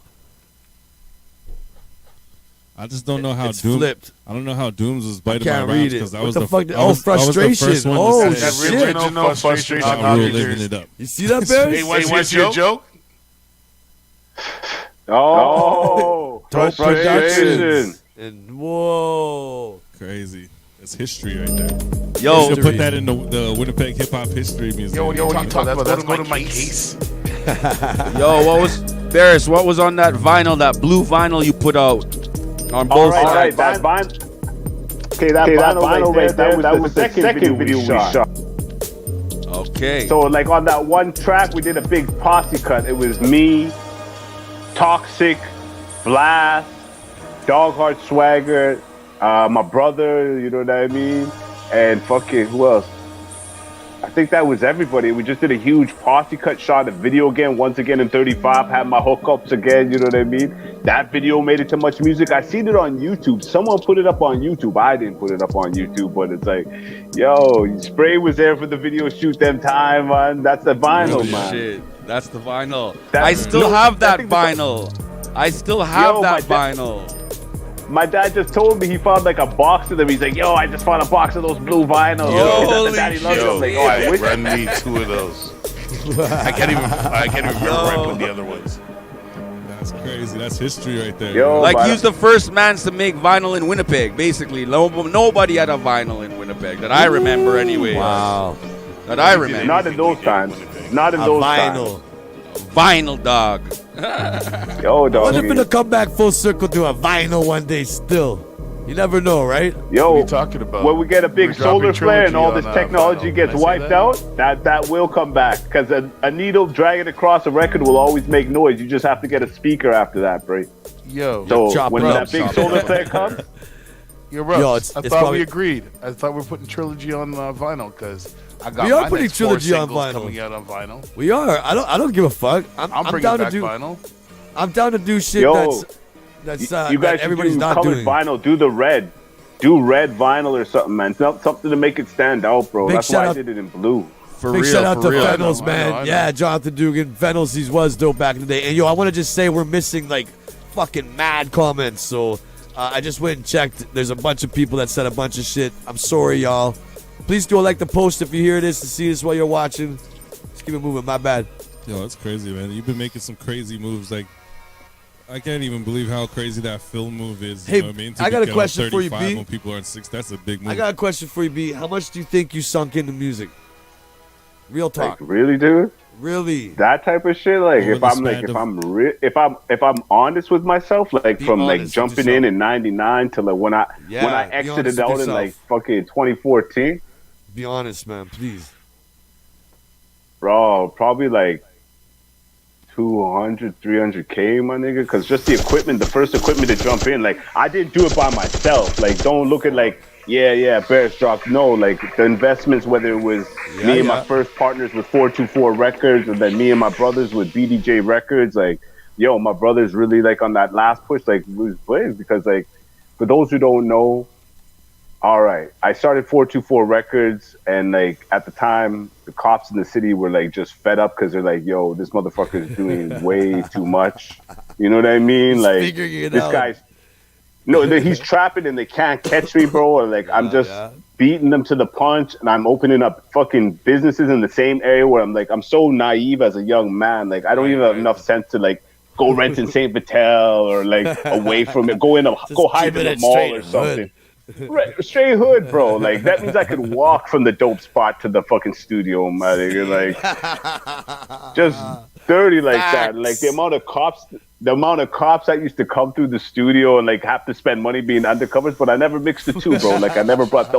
I just don't know how It's flipped. I don't know how Dooms was biting can't my read raps it. because I What was the the fuck? I was- I was the frustration. first one to Oh, say shit. it. Original frustration. I'm really living it up. You see that, Berris? Hey, what's your joke? Oh, Dope frustration. Productions. And whoa. Crazy. It's history right there. Yo, You should put that in the Winnipeg Hip Hop History Museum. Yo, what are you talking about? That's go to my case. Yo, what was Berris? What was on that vinyl, that blue vinyl you put out on both All right, sides? that vinyl. Okay, that vinyl right there, that was the second video we shot. Okay. So, like on that one track, we did a big posse cut. It was me, Toxic, Blast, Dog Heart Swagger, my brother, you know what I mean? And fucking, who else? I think that was everybody. We just did a huge posse cut, shot a video again, once again in 35, had my hookups again, you know what I mean? That video made it to much music. I seen it on YouTube. Someone put it up on YouTube. I didn't put it up on YouTube, but it's like, yo, Spray was there for the video shoot them time, man. That's the vinyl, Holy man. shit, that's the vinyl. That- I still no, have that think vinyl. I still have Yo, that my vinyl. My dad just told me he found like a box of them. He's like, yo, I just found a box of those blue vinyls. Holy Daddy loves them. Yo, I'm like, oh, I wish run me 2 of those. I can't even remember I put the other ones. That's crazy. That's history right there. Yo, Like, but- he was the first man to make vinyl in Winnipeg, basically. Nobody had a vinyl in Winnipeg that I remember anyway. Wow. That I remember. Not in those times. Not in A those vinyl. Vinyl, dog. times. Yo, What dog. if it'll come back full circle to a vinyl one day still? You never know, right? Yo, What are you talking about? when we get a big We're dropping solar flare and all Trilogy this on, technology vinyl. gets Did I say wiped that? out, that will come back. Because a needle dragging across a record will always make noise. You just have to get a speaker after that, bro. Yo, So Chop when it that up, big chop it solar up. flare comes, Yo, Rups, Yo, it's I thought probably- we agreed. I thought we were putting Trilogy on vinyl because I got We are my putting next 4 Trilogy on singles vinyl. coming out on vinyl. We are. I don't give a fuck. I'm bringing down to back do. vinyl. I'm down to do shit Yo, that's you that guys should everybody's do not colored doing. vinyl. Do the red. Do red vinyl or something, man. Something to make it stand out, bro. Big That's shout why I out- did it in blue. For Big real, shout out for to real. Fennels, I man. know. Yeah, Jonathan Dugan. Fennels, he was dope back in the day. And yo, I want to just say we're missing like fucking mad comments. So I just went and checked. There's a bunch of people that said a bunch of shit. I'm sorry, y'all. Please go like the post if you hear this to see this while you're watching. Just keep it moving. My bad. Yo, that's crazy, man. You've been making some crazy moves. Like, I can't even believe how crazy that film move is. Hey, you know what I mean? I got a get on question for you, 35 B. When people are on 6, that's a big move. I got a question for you, B. How much do you think you sunk into music? Real talk. Like, really, dude? Really? That type of shit. Like, if I'm honest with myself, like from like jumping in '99 to like when I exited out in like fucking 2014. Be honest, man, please. Bro, probably like 200, 300K, my nigga. Because just the equipment, the first equipment to jump in, like I didn't do it by myself. Like, don't look at like. Yeah, Berris dropped. No, like the investments, whether it was me and my first partners with 424 Records, and then me and my brothers with BDJ Records, like, yo, my brothers really like on that last push, like, was blazed because, like, for those who don't know, all right, I started 424 Records, and like at the time, the cops in the city were like just fed up because they're like, yo, this motherfucker is doing way too much. You know what I mean? Like, this guy's. No, he's trapping and they can't catch me, bro. Or like I'm just beating them to the punch, and I'm opening up fucking businesses in the same area where I'm so naive as a young man. Like I don't even have enough sense to like go rent in Saint Vital or like away from it, go hide in a mall or something. Right, straight hood, bro. Like that means I could walk from the dope spot to the fucking studio, my nigga. Like just dirty like that. Like the amount of cops that used to come through the studio and like have to spend money being undercovers, but I never mixed the two, bro. Like I never brought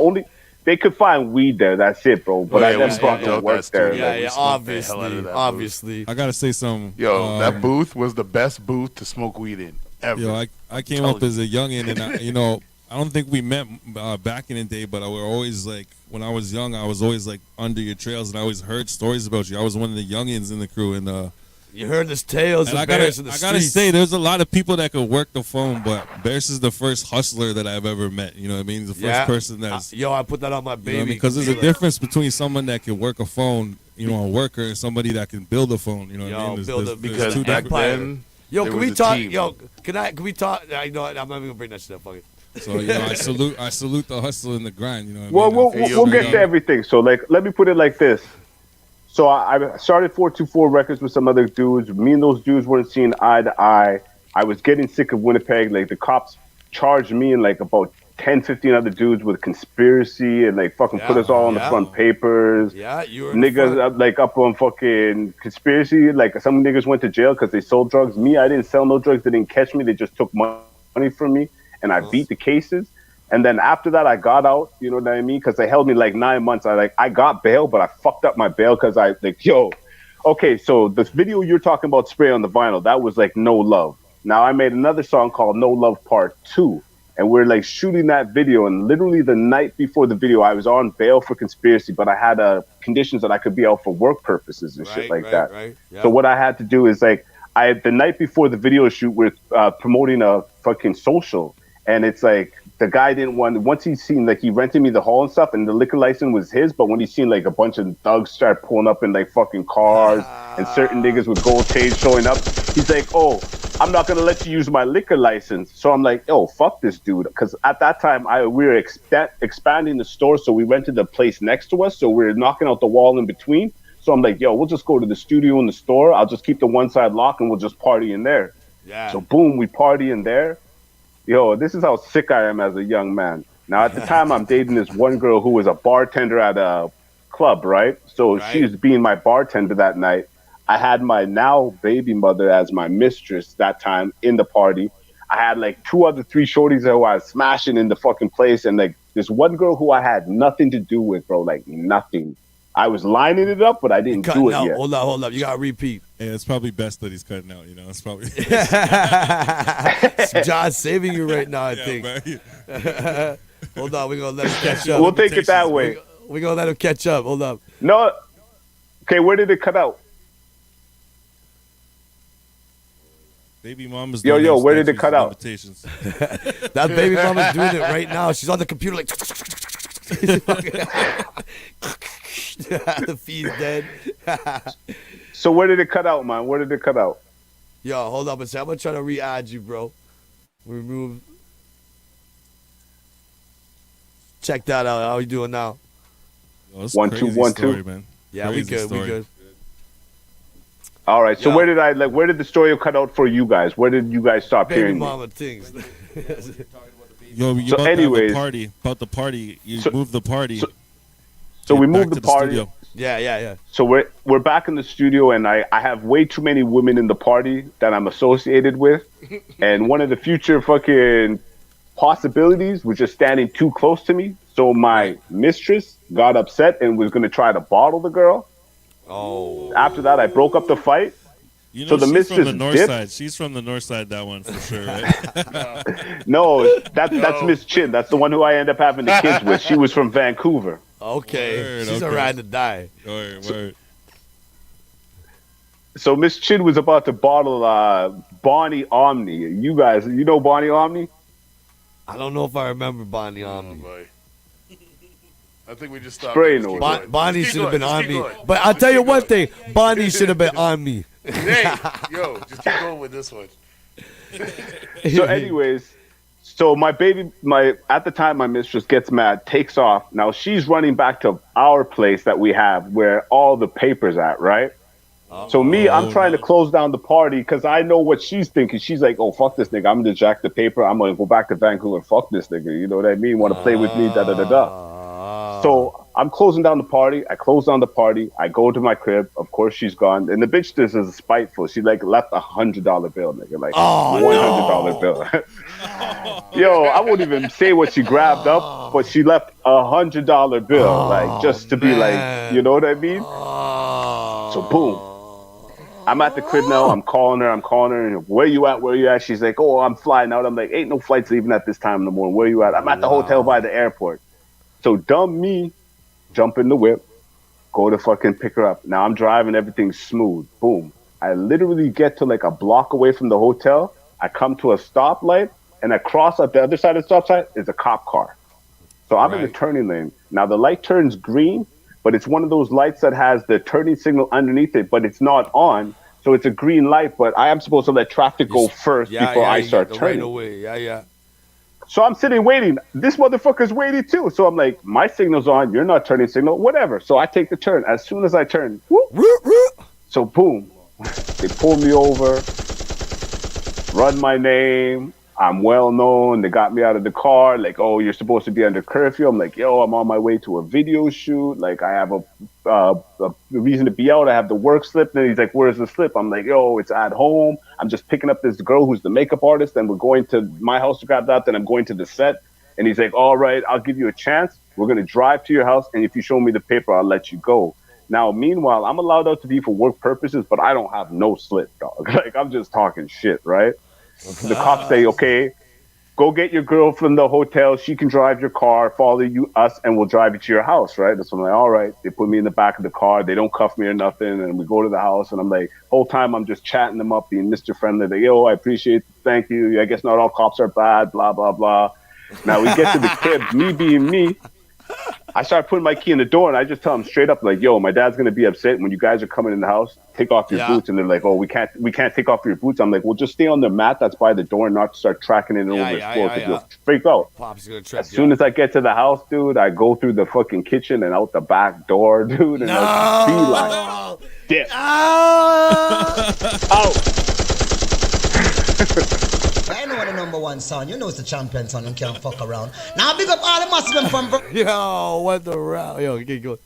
they could find weed there. That's it, bro. But I never brought no work there. Yeah, obviously. I gotta say something. Yo, that booth was the best booth to smoke weed in ever. Yo, I came up as a youngin', and I don't think we met back in the day, but we were always like, when I was young, I was always like under your trails, and I always heard stories about you. I was one of the youngins in the crew, and you heard this tales of Berris in the streets. I gotta say, there's a lot of people that could work the phone, but Berris is the first hustler that I've ever met. You know what I mean? He's the first person that's I put that on my baby. Because there's a difference between someone that can work a phone, a worker, and somebody that can build a phone. You know what I mean? Because back then, yo, can we talk? Yo, can we talk? I'm not even gonna bring that shit up. Fuck it. So I salute the hustle and the grind. You know. What I mean? We'll get to everything. So like, let me put it like this. So I started 424 Records with some other dudes. Me and those dudes weren't seeing eye to eye. I was getting sick of Winnipeg. Like the cops charged me and like about 10, 15 other dudes with conspiracy and like fucking put us all on the front papers. Yeah, you were niggas like up on fucking conspiracy. Like some niggas went to jail because they sold drugs. Me, I didn't sell no drugs. They didn't catch me. They just took money from me. And I beat the cases. And then after that, I got out, you know what I mean? Because they held me like 9 months. I got bail, but I fucked up my bail because okay, so this video you're talking about, Spray on the Vinyl, that was like No Love. Now I made another song called No Love Part 2. And we're like shooting that video. And literally the night before the video, I was on bail for conspiracy, but I had conditions that I could be out for work purposes and shit like that. Right. Yeah. So what I had to do is like, the night before the video shoot, we're promoting a fucking social. And it's like, the guy didn't want, once he's seen, like, he rented me the hall and stuff, and the liquor license was his, but when he seen, like, a bunch of thugs start pulling up in, like, fucking cars, and certain niggas with gold chains showing up, he's like, oh, I'm not gonna let you use my liquor license. So I'm like, oh, fuck this dude. Because at that time, we were expanding the store, so we rented the place next to us, so we were knocking out the wall in between. So I'm like, yo, we'll just go to the studio in the store, I'll just keep the one side locked, and we'll just party in there. Yeah. So boom, we party in there. Yo, this is how sick I am as a young man. Now, at the time, I'm dating this one girl who was a bartender at a club, right? So she was being my bartender that night. I had my now baby mother as my mistress that time in the party. I had like 3 shorties who I was smashing in the fucking place. And like this one girl who I had nothing to do with, bro, like nothing. I was lining it up, but I didn't do it yet. Hold up. You got to repeat. Yeah, it's probably best that he's cutting out, It's probably... John's saving you right now, I think. Hold on, we're going to let him catch up. We'll take it that way. We're going to let him catch up. Hold up. No. Okay, where did it cut out? Baby mama's Yo, where did it cut out? That baby mama's doing it right now. She's on the computer like... The feed's dead. So where did it cut out, man? Where did it cut out? Yo, hold up a second. I'm gonna try to re-add you, bro. Remove. Check that out. How you doing now? Yo, 1 2 1 2. Man. Yeah, we good. All right. So where did the story cut out for you guys? Where did you guys stop Baby hearing mama things. Yo, you So about to have anyways- a party. About the party. You moved the party. So we Back moved to the the party. studio. Yeah. So we're back in the studio, and I have way too many women in the party that I'm associated with, and one of the future fucking possibilities was just standing too close to me. So my mistress got upset and was gonna try to bottle the girl. Oh. After that, I broke up the fight. You know, So the she's mistress from the north dipped. side. She's from the north side, that one for sure, right? No, that's Miss Chin. That's the one who I end up having the kids with. She was from Vancouver. Okay. Word, She's okay. a ride to die. Word. So Miss Chin was about to bottle Bonnie Omni. You guys, you know Bonnie Omni? I don't know if I remember Bonnie Omni. Boy. I think we just stopped. Spray Just keep noise. going. Bonnie Just keep should have been going. on Just keep me. going. But I'll Just tell you keep one going. thing. Bonnie should have been on me. Hey, yo, just keep going with this one. So anyways, so at the time my mistress gets mad, takes off. Now she's running back to our place that we have where all the papers at, right? So I'm trying to close down the party because I know what she's thinking. She's like, oh, fuck this nigga. I'm going to jack the paper. I'm going to go back to Vancouver. Fuck this nigga. You know what I mean? Want to play with me? Da-da-da-da. So I'm closing down the party. I close down the party. I go to my crib. Of course, she's gone. And the bitch this is spiteful. She like left $100 bill, nigga. Like $100 bill. Yo, I won't even say what she grabbed up, but she left $100 bill. Like just to be like, you know what I mean? So boom. I'm at the crib now. I'm calling her. And where you at? She's like, oh, I'm flying out. I'm like, ain't no flights leaving at this time in the morning. Where you at? I'm at the hotel by the airport. So dumb me, jump in the whip, go to fucking pick her up. Now I'm driving, everything's smooth. Boom. I literally get to like a block away from the hotel. I come to a stoplight, and across at the other side of the stoplight is a cop car. So I'm in the turning lane. Now the light turns green, but it's one of those lights that has the turning signal underneath it, but it's not on. So it's a green light, but I am supposed to let traffic go first before I start turning. Right away. Yeah. So I'm sitting waiting. This motherfucker's waiting too. So I'm like, my signal's on. You're not turning signal. Whatever. So I take the turn. As soon as I turn, whoop. So boom, they pull me over, run my name. I'm well known. They got me out of the car. Like, oh, you're supposed to be under curfew. I'm like, yo, I'm on my way to a video shoot. Like, I have a reason to be out. I have the work slip. And he's like, where's the slip? I'm like, yo, it's at home. I'm just picking up this girl who's the makeup artist. Then we're going to my house to grab that. Then I'm going to the set. And he's like, all right, I'll give you a chance. We're going to drive to your house. And if you show me the paper, I'll let you go. Now, meanwhile, I'm allowed out to be for work purposes, but I don't have no slip, dog. Like, I'm just talking shit, right? The cops say, okay, go get your girl from the hotel. She can drive your car, follow us, and we'll drive you to your house, right? So I'm like, all right. They put me in the back of the car. They don't cuff me or nothing. And we go to the house, and I'm like, whole time I'm just chatting them up, being Mr. Friendly. Like, yo, I appreciate it. Thank you. I guess not all cops are bad, blah, blah, blah. Now we get to the crib, me being me. I start putting my key in the door, and I just tell them straight up, like, yo, my dad's going to be upset when you guys are coming in the house. Take off your boots. And they're like, oh, we can't take off your boots. I'm like, well, just stay on the mat that's by the door and not start tracking it over the floor because you'll freak out. Pop's gonna trip As soon as I get to the house, dude, I go through the fucking kitchen and out the back door, dude, and I be like, dip. I know the number one son. You know it's the champion son. You can't fuck around. Now big up all the massive from. Yo, what the round? Yo, get going.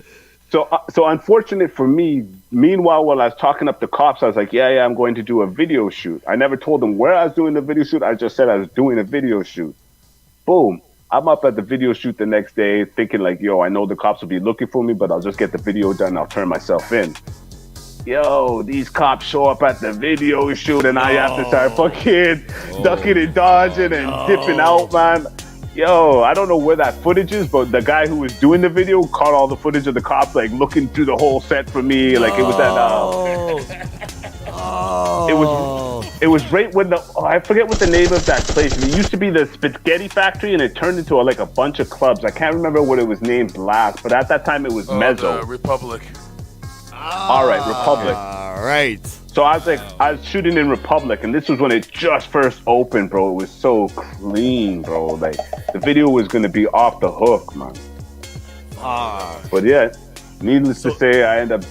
So unfortunate for me, meanwhile, while I was talking up the cops, I was like, yeah, I'm going to do a video shoot. I never told them where I was doing the video shoot. I just said I was doing a video shoot. Boom. I'm up at the video shoot the next day thinking like, yo, I know the cops will be looking for me, but I'll just get the video done. I'll turn myself in. Yo, these cops show up at the video shoot and I have to start fucking ducking and dodging and dipping out, man. Yo, I don't know where that footage is, but the guy who was doing the video caught all the footage of the cops like looking through the whole set for me. Like it was that. It was right when I forget what the name of that place. It used to be the Spaghetti Factory, and it turned into like a bunch of clubs. I can't remember what it was named last, but at that time it was Mezzo. The Republic. All right, Republic. All right. So I was shooting in Republic, and this was when it just first opened, bro. It was so clean, bro. Like the video was gonna be off the hook, man. But yeah, needless to say, I end up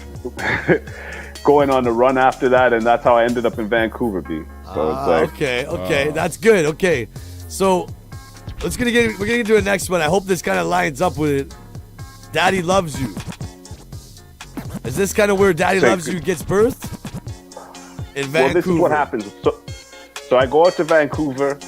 going on the run after that, and that's how I ended up in Vancouver, B. So it's like, okay, that's good. Okay, so we're gonna get into the next one. I hope this kind of lines up with it. Daddy Loves You. Is this kind of where Daddy Loves You gets birthed? In Vancouver. Well, this is what happens. So I go out to Vancouver.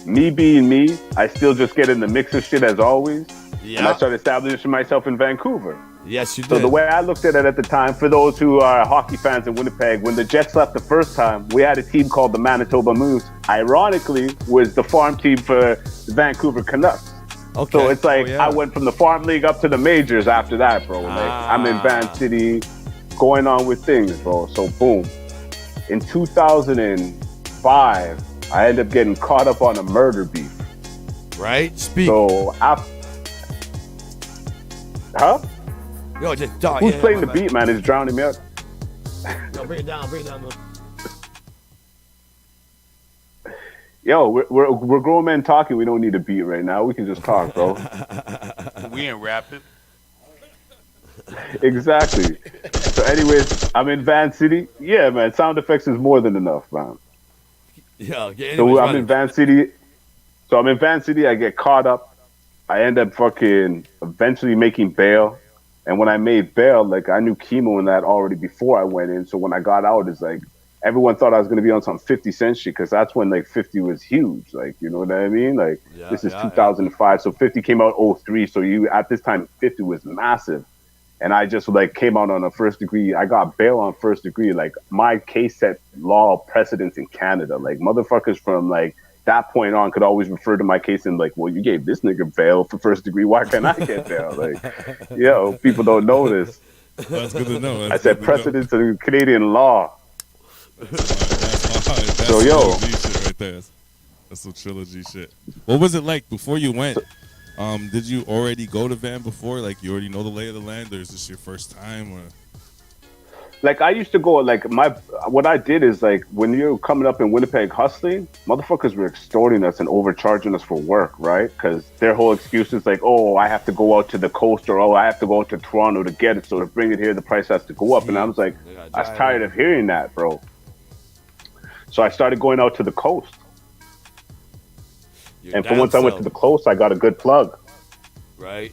Me being me, I still just get in the mix of shit as always. Yeah. And I started establishing myself in Vancouver. Yes, you did. So the way I looked at it at the time, for those who are hockey fans in Winnipeg, when the Jets left the first time, we had a team called the Manitoba Moose. Ironically, was the farm team for the Vancouver Canucks. Okay. So it's like I went from the farm league up to the majors after that, bro. Like I'm in Van City, going on with things, bro. So boom. In 2005, I ended up getting caught up on a murder beef. Right? Speak. So Yo, just Who's playing the beat, man? It's drowning me out. Yo, bring it down, man. Yo, we're grown men talking. We don't need a beat right now. We can just talk, bro. We ain't rapping. Exactly. So anyways, I'm in Van City. Yeah, man, sound effects is more than enough, man. Yeah, anyways, so I'm in Van City. I get caught up. I end up fucking eventually making bail. And when I made bail, like I knew Chemo and that already before I went in. So when I got out, it's like everyone thought I was going to be on some 50 Cent shit because that's when like 50 was huge. Like, you know what I mean? Like this is 2005. So 50 came out 03. So at this time, 50 was massive. And I just like came out on a first degree. I got bail on first degree. Like my case set law precedents in Canada. Like motherfuckers from like that point on could always refer to my case and like, well, you gave this nigga bail for first degree. Why can't I get bail? Like, people don't know this. That's good to know. I said precedents in Canadian law. That's so yo, shit right there. That's some trilogy shit. What was it like before you went? Did you already go to Van before? Like you already know the lay of the land, or is this your first time? Or like I used to go. Like what I did is like when you're coming up in Winnipeg hustling, motherfuckers were extorting us and overcharging us for work, right? Because their whole excuse is like, oh, I have to go out to the coast, or oh, I have to go out to Toronto to get it. So to bring it here, the price has to go up. And I was like, I was tired of hearing that, bro. So I started going out to the coast. And for once I went to the coast, I got a good plug. Right.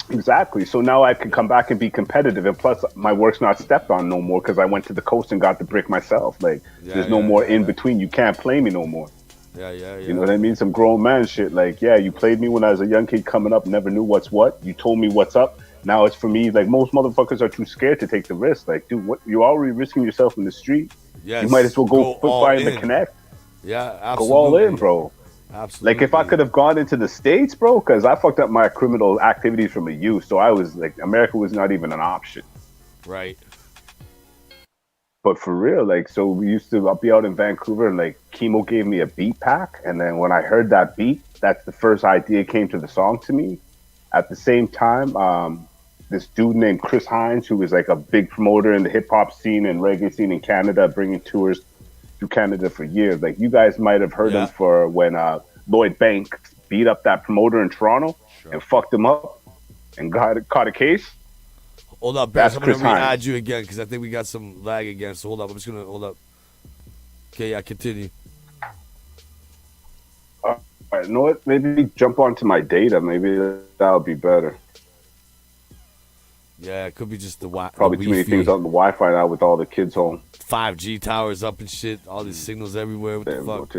Exactly. So now I can come back and be competitive. And plus, my work's not stepped on no more because I went to the coast and got the brick myself. Like, there's no more in between. You can't play me no more. Yeah. You know what I mean? Some grown man shit. Like, yeah, you played me when I was a young kid coming up, never knew what's what. You told me what's up. Now it's for me. Like, most motherfuckers are too scared to take the risk. Like, dude, what? You're already risking yourself in the street. Yes. You might as well go foot by in the connect. Yeah, absolutely. Go all in, bro. Absolutely. Like if I could have gone into the States, bro, because I fucked up my criminal activities from a youth. So I was like, America was not even an option. Right. But for real, like, so we used to be out in Vancouver and like Chemo gave me a beat pack. And then when I heard that beat, that's the first idea came to the song to me. At the same time, this dude named Chris Hines, who was like a big promoter in the hip hop scene and reggae scene in Canada, bringing tours through Canada for years. Like you guys might have heard him for when Lloyd Banks beat up that promoter in Toronto and fucked him up and caught a case. Hold up, Berris. I'm going to re-add you again because I think we got some lag again. So hold up. I'm just going to hold up. Okay, yeah, continue. All right, you know what? Maybe jump onto my data. Maybe that'll be better. Yeah, it could be just the Wi-Fi. Probably too many things on the Wi-Fi now with all the kids home. 5G towers up and shit. All these signals everywhere. What the fuck?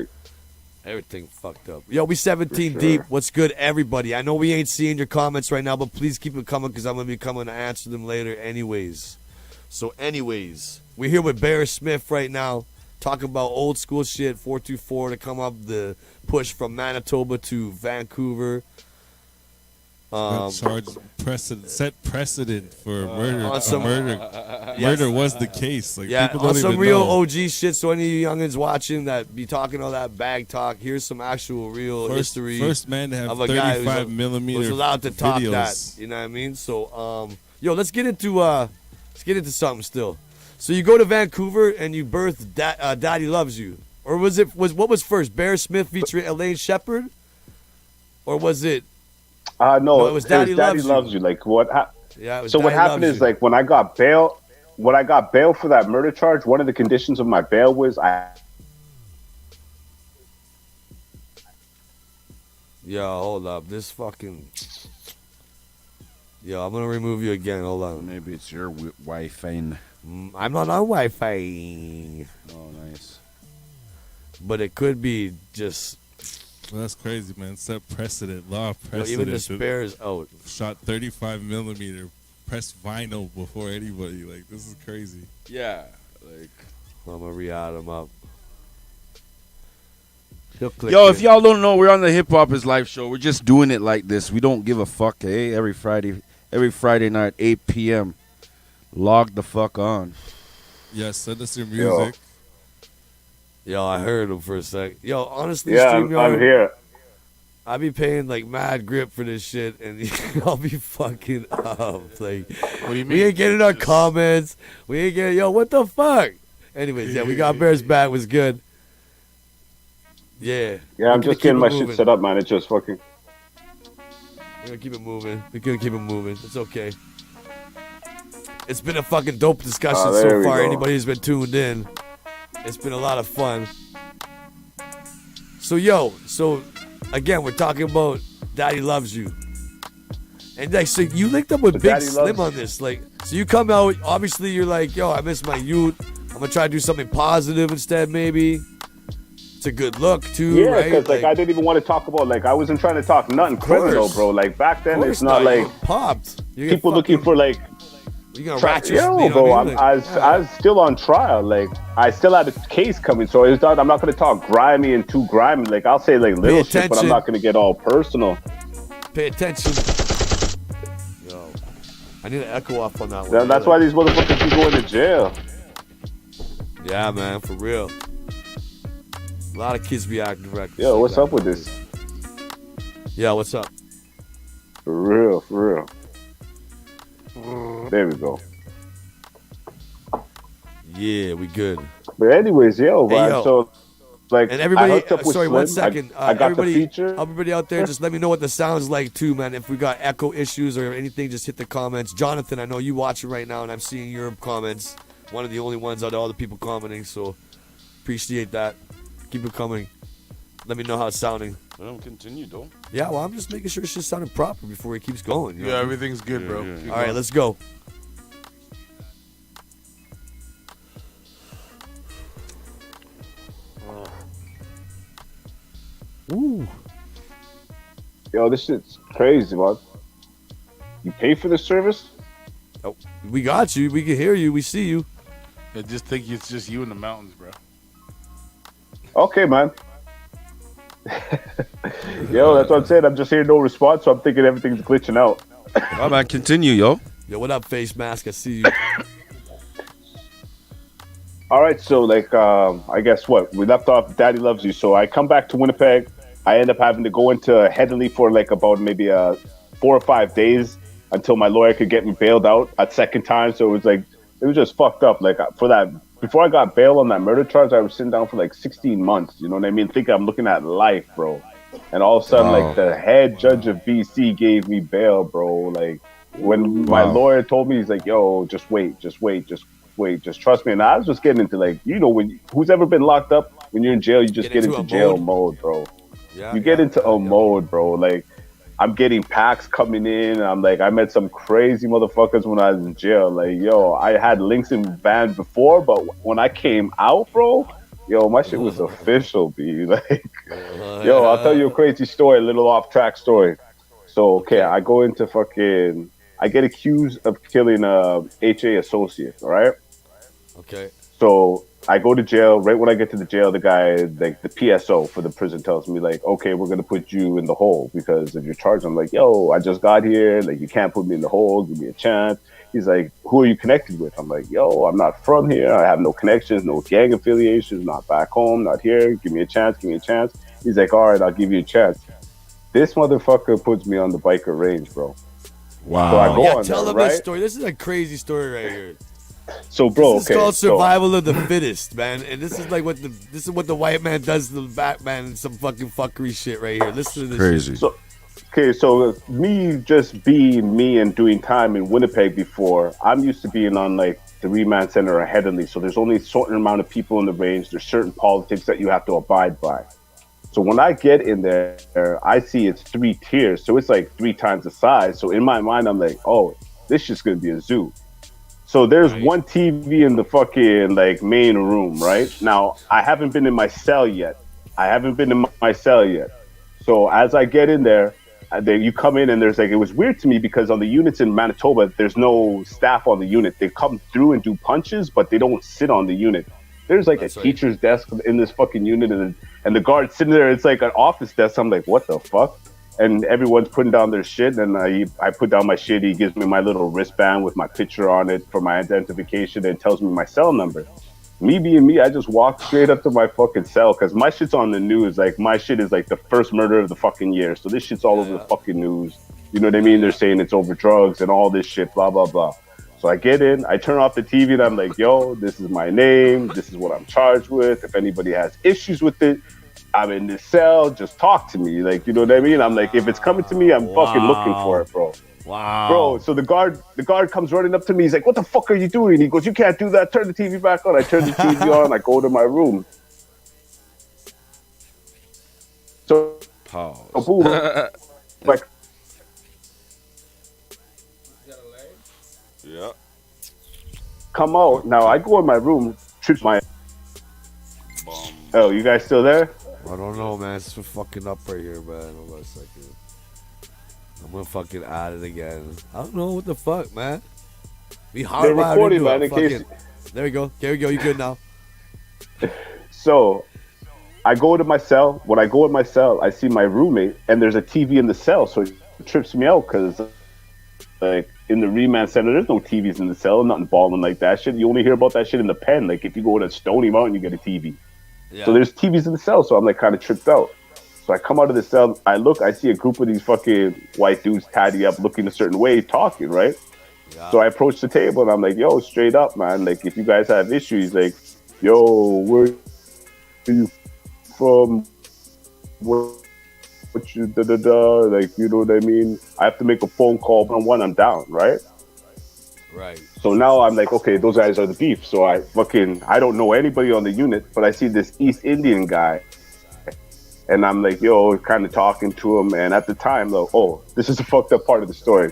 Everything fucked up. Yo, we 17 deep. What's good, everybody? I know we ain't seeing your comments right now, but please keep it coming because I'm going to be coming to answer them later anyways. So anyways, we're here with Berris Smith right now, talking about old school shit, 424 to come up the push from Manitoba to Vancouver. Set precedent for murder. Murder was the case. Like, yeah, people don't on some even real know. OG shit. So any of you youngins watching that be talking all that bag talk, here's some actual real history. First man to have of a 35 guy millimeter was allowed to talk videos. that. You know what I mean? So yo, let's get into something still. So you go to Vancouver and you birth Daddy Loves You, or what was first? Berris Smith featuring Elaine Shepherd, or was it? No, it was Daddy Loves You. Like what? Yeah. It was So what Daddy happened Loves is You. like when I got bail for that murder charge, one of the conditions of my bail was Yo, hold up. This fucking. Yo, I'm gonna remove you again. Hold on. Maybe it's your Wi-Fi. I'm not on Wi-Fi. Oh, nice. But it could be just. Well, that's crazy, man. Set precedent, law of Yo, precedent. even the spare is out. Shot 35 millimeter, pressed vinyl before anybody. Like, this is crazy. Yeah, like. I'm gonna re-add him up. Yo, if y'all don't know, we're on the Hip Hop is Live show. We're just doing it like this. We don't give a fuck, eh? Every Friday night, 8 p.m. Log the fuck on. Yes, send us your music. Yo, I heard him for a sec. Yo, honestly, yeah, StreamYard, I'm here. I be paying like mad grip for this shit, and I'll be fucking up. Like, What do you mean? we ain't getting our comments. We ain't getting. Yo, what the fuck? Anyways, yeah, we got Bears back. Was good. Yeah. Yeah, I'm just getting my shit set up, man. It's just fucking. We're gonna keep it moving. We're gonna keep it moving. It's okay. It's been a fucking dope discussion so far. Anybody who's been tuned in, it's been a lot of fun. So again, we're talking about Daddy Loves You. And like, so you linked up with Big Slim on this. Like, so you come out, obviously you're like, yo, I miss my youth. I'm gonna try to do something positive instead, maybe. It's a good look too, yeah, right? because like I didn't even want to talk about like I wasn't trying to talk nothing criminal, bro. Like back then, it's not like popped. People looking for like. You gonna ratchet? Yo, bro, I was still on trial. Like I still had a case coming, so it's not, I'm not gonna talk grimy and too grimy. Like I'll say like little shit, but I'm not gonna get all personal. Pay attention. Yo, I need an echo off on that one. That's why these motherfuckers keep going to jail. Yeah, man, for real. A lot of kids be acting reckless. Yo, what's up with this? Yeah, what's up? For real, for real. There we go. Yeah, we good. But anyways, yo, man, yo. so like, and everybody, I hooked up with sorry, Slim. 1 second. I got everybody, the feature. Everybody out there, just let me know what the sound's like too, man. If we got echo issues or anything, just hit the comments. Jonathan, I know you watching right now, and I'm seeing your comments. One of the only ones out of all the people commenting, so appreciate that. Keep it coming. Let me know how it's sounding. Well, continue, though. Yeah, well, I'm just making sure it's just sounding proper before it keeps going. You know? Everything's good, bro. All right, let's go. Ooh. Yo, this shit's crazy, man. You pay for the service? Oh, we got you. We can hear you. We see you. I just think it's just you in the mountains, bro. Okay, man. Yo, that's what I'm saying. I'm just hearing no response, so I'm thinking everything's glitching out. All right, continue, yo. Yo, what up, face mask? I see you. All right, so like, I guess what we left off. Daddy Loves You. So I come back to Winnipeg. I end up having to go into Headley for like about maybe 4 or 5 days until my lawyer could get me bailed out a second time. So it was just fucked up. Like for that, before I got bail on that murder charge, I was sitting down for like 16 months. You know what I mean? Thinking I'm looking at life, bro. And all of a sudden, like the head judge of BC gave me bail, bro. Like when my lawyer told me, he's like, "Yo, just wait, just trust me." And I was just getting into like, you know, who's ever been locked up? When you're in jail, you just get into jail mode, bro. Yeah, you get into a mode, bro. Like I'm getting packs coming in. I'm like, I met some crazy motherfuckers when I was in jail. Like, yo, I had links in van before, but when I came out, bro, yo, my shit was official, B. Like, yo, I'll tell you a crazy story, a little off track story. So, okay, I go into I get accused of killing a HA associate, all right? Okay. So I go to jail. Right when I get to the jail, the guy, like the PSO for the prison, tells me like, "Okay, we're gonna put you in the hole because of your charge." I'm like, "Yo, I just got here. Like, you can't put me in the hole. Give me a chance." He's like, "Who are you connected with?" I'm like, "Yo, I'm not from here. I have no connections, no gang affiliations. Not back home. Not here. Give me a chance. Give me a chance." He's like, "All right, I'll give you a chance." This motherfucker puts me on the biker range, bro. Wow. So I go on tell there, them right? this story. This is a crazy story right here. So, bro, this is called survival of the fittest, man. And this is like what the white man does to the black man and some fucking fuckery shit right here. Listen to this. Crazy. Shit. Okay, so me just being me and doing time in Winnipeg before, I'm used to being on like the Remand Center or Headley. So there's only a certain amount of people in the range. There's certain politics that you have to abide by. So when I get in there, I see it's 3 tiers. So it's like 3 times the size. So in my mind, I'm like, oh, this is just going to be a zoo. So there's one TV in the fucking like main room, right? Now, I haven't been in my cell yet. So as I get in there, you come in and there's like, it was weird to me because on the units in Manitoba, there's no staff on the unit. They come through and do punches, but they don't sit on the unit. There's like a teacher's desk in this fucking unit and the guard sitting there. It's like an office desk. I'm like, what the fuck? And everyone's putting down their shit, and I put down my shit. He gives me my little wristband with my picture on it for my identification and tells me my cell number. Me being me, I just walked straight up to my fucking cell because my shit's on the news. Like, my shit is like the first murder of the fucking year. So this shit's all over the fucking news. You know what I mean? They're saying it's over drugs and all this shit, blah, blah, blah. So I get in, I turn off the TV, and I'm like, yo, this is my name. This is what I'm charged with. If anybody has issues with it, I'm in this cell, just talk to me. Like, you know what I mean? I'm like, if it's coming to me, I'm fucking looking for it, bro. Wow. Bro, so the guard comes running up to me. He's like, what the fuck are you doing? He goes, you can't do that. Turn the TV back on. I turn the TV on. I go to my room. So, boom. Like, yeah. Come out. Now, I go in my room, trips my... Oh, you guys still there? I don't know, man. It's fucking up right here, man. Hold on a second. I'm gonna fucking add it again. I don't know what the fuck, man. Be hard. They're recording, man. In case... There we go. There we go. You good now? So, I go to my cell. When I go in my cell, I see my roommate, and there's a TV in the cell. So it trips me out because, like, in the remand center, there's no TVs in the cell, nothing balling like that shit. You only hear about that shit in the pen. Like, if you go to Stony Mountain, you get a TV. Yeah. So there's TVs in the cell, so I'm like kind of tripped out. So I come out of the cell, I see a group of these fucking white dudes tidy up, looking a certain way, talking, right? Yeah. So I approach the table and I'm like, yo, straight up, man, like if you guys have issues, like, yo, where are you from? What you like, you know what I mean? I have to make a phone call when I'm down, right? Right. So now I'm like, okay, those guys are the beef. So I don't know anybody on the unit, but I see this East Indian guy. And I'm like, yo, kind of talking to him. And at the time, like, oh, this is a fucked up part of the story.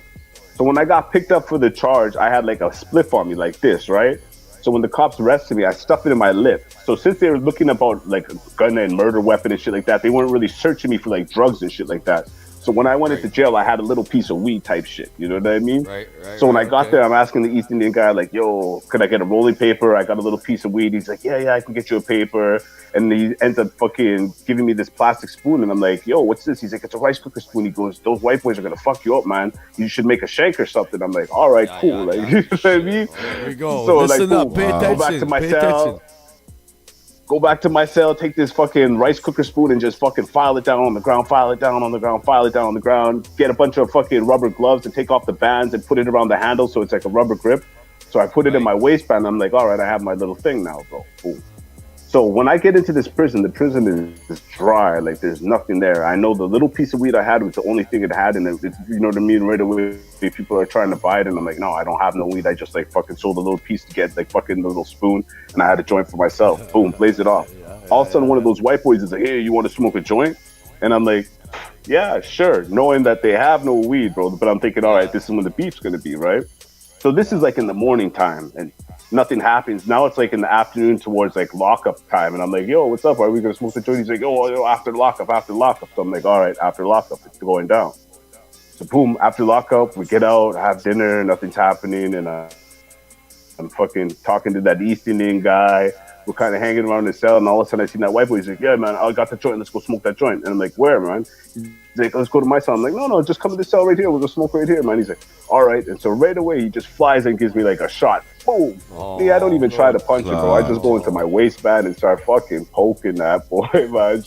So when I got picked up for the charge, I had like a spliff on me like this, right? So when the cops arrested me, I stuffed it in my lip. So since they were looking about like a gun and murder weapon and shit like that, they weren't really searching me for like drugs and shit like that. So when I went into jail, I had a little piece of weed type shit. You know what I mean? Right. So when I got there, I'm asking the East Indian guy, like, yo, could I get a rolling paper? I got a little piece of weed. He's like, yeah, I can get you a paper. And he ends up fucking giving me this plastic spoon. And I'm like, yo, what's this? He's like, it's a rice cooker spoon. He goes, those white boys are going to fuck you up, man. You should make a shank or something. I'm like, all right, cool. Like, you know what I mean? There we go. So listen like, up. Pay attention. Go back to my cell. Go back to my cell, take this fucking rice cooker spoon and just fucking file it down on the ground, file it down on the ground, file it down on the ground, get a bunch of fucking rubber gloves and take off the bands and put it around the handle so it's like a rubber grip. So I put it in my waistband. I'm like, all right, I have my little thing now, bro. Boom. So when I get into this prison, the prison is dry. Like, there's nothing there. I know the little piece of weed I had was the only thing it had. And it, you know what I mean? Right away, people are trying to buy it. And I'm like, no, I don't have no weed. I just like fucking sold a little piece to get like fucking the little spoon. And I had a joint for myself. Boom, blaze it off. All of a sudden, one of those white boys is like, hey, you want to smoke a joint? And I'm like, yeah, sure. Knowing that they have no weed, bro. But I'm thinking, all right, this is when the beef's going to be, right? So this is like in the morning time and nothing happens. Now it's like in the afternoon towards like lockup time. And I'm like, yo, what's up? Are we going to smoke the joint? He's like, yo, after lockup. So I'm like, all right, after lockup, it's going down. So boom, after lockup, we get out, have dinner, nothing's happening. And I'm fucking talking to that East Indian guy. We're kind of hanging around the cell, and all of a sudden I see that white boy. He's like, yeah, man, I got the joint. Let's go smoke that joint. And I'm like, where, man? He's like, let's go to my cell. I'm like, no, just come to the cell right here. We'll go smoke right here, man. He's like, all right. And so right away, he just flies and gives me like a shot. Boom. I don't even try to punch it, bro. I just go into my waistband and start fucking poking that boy, man.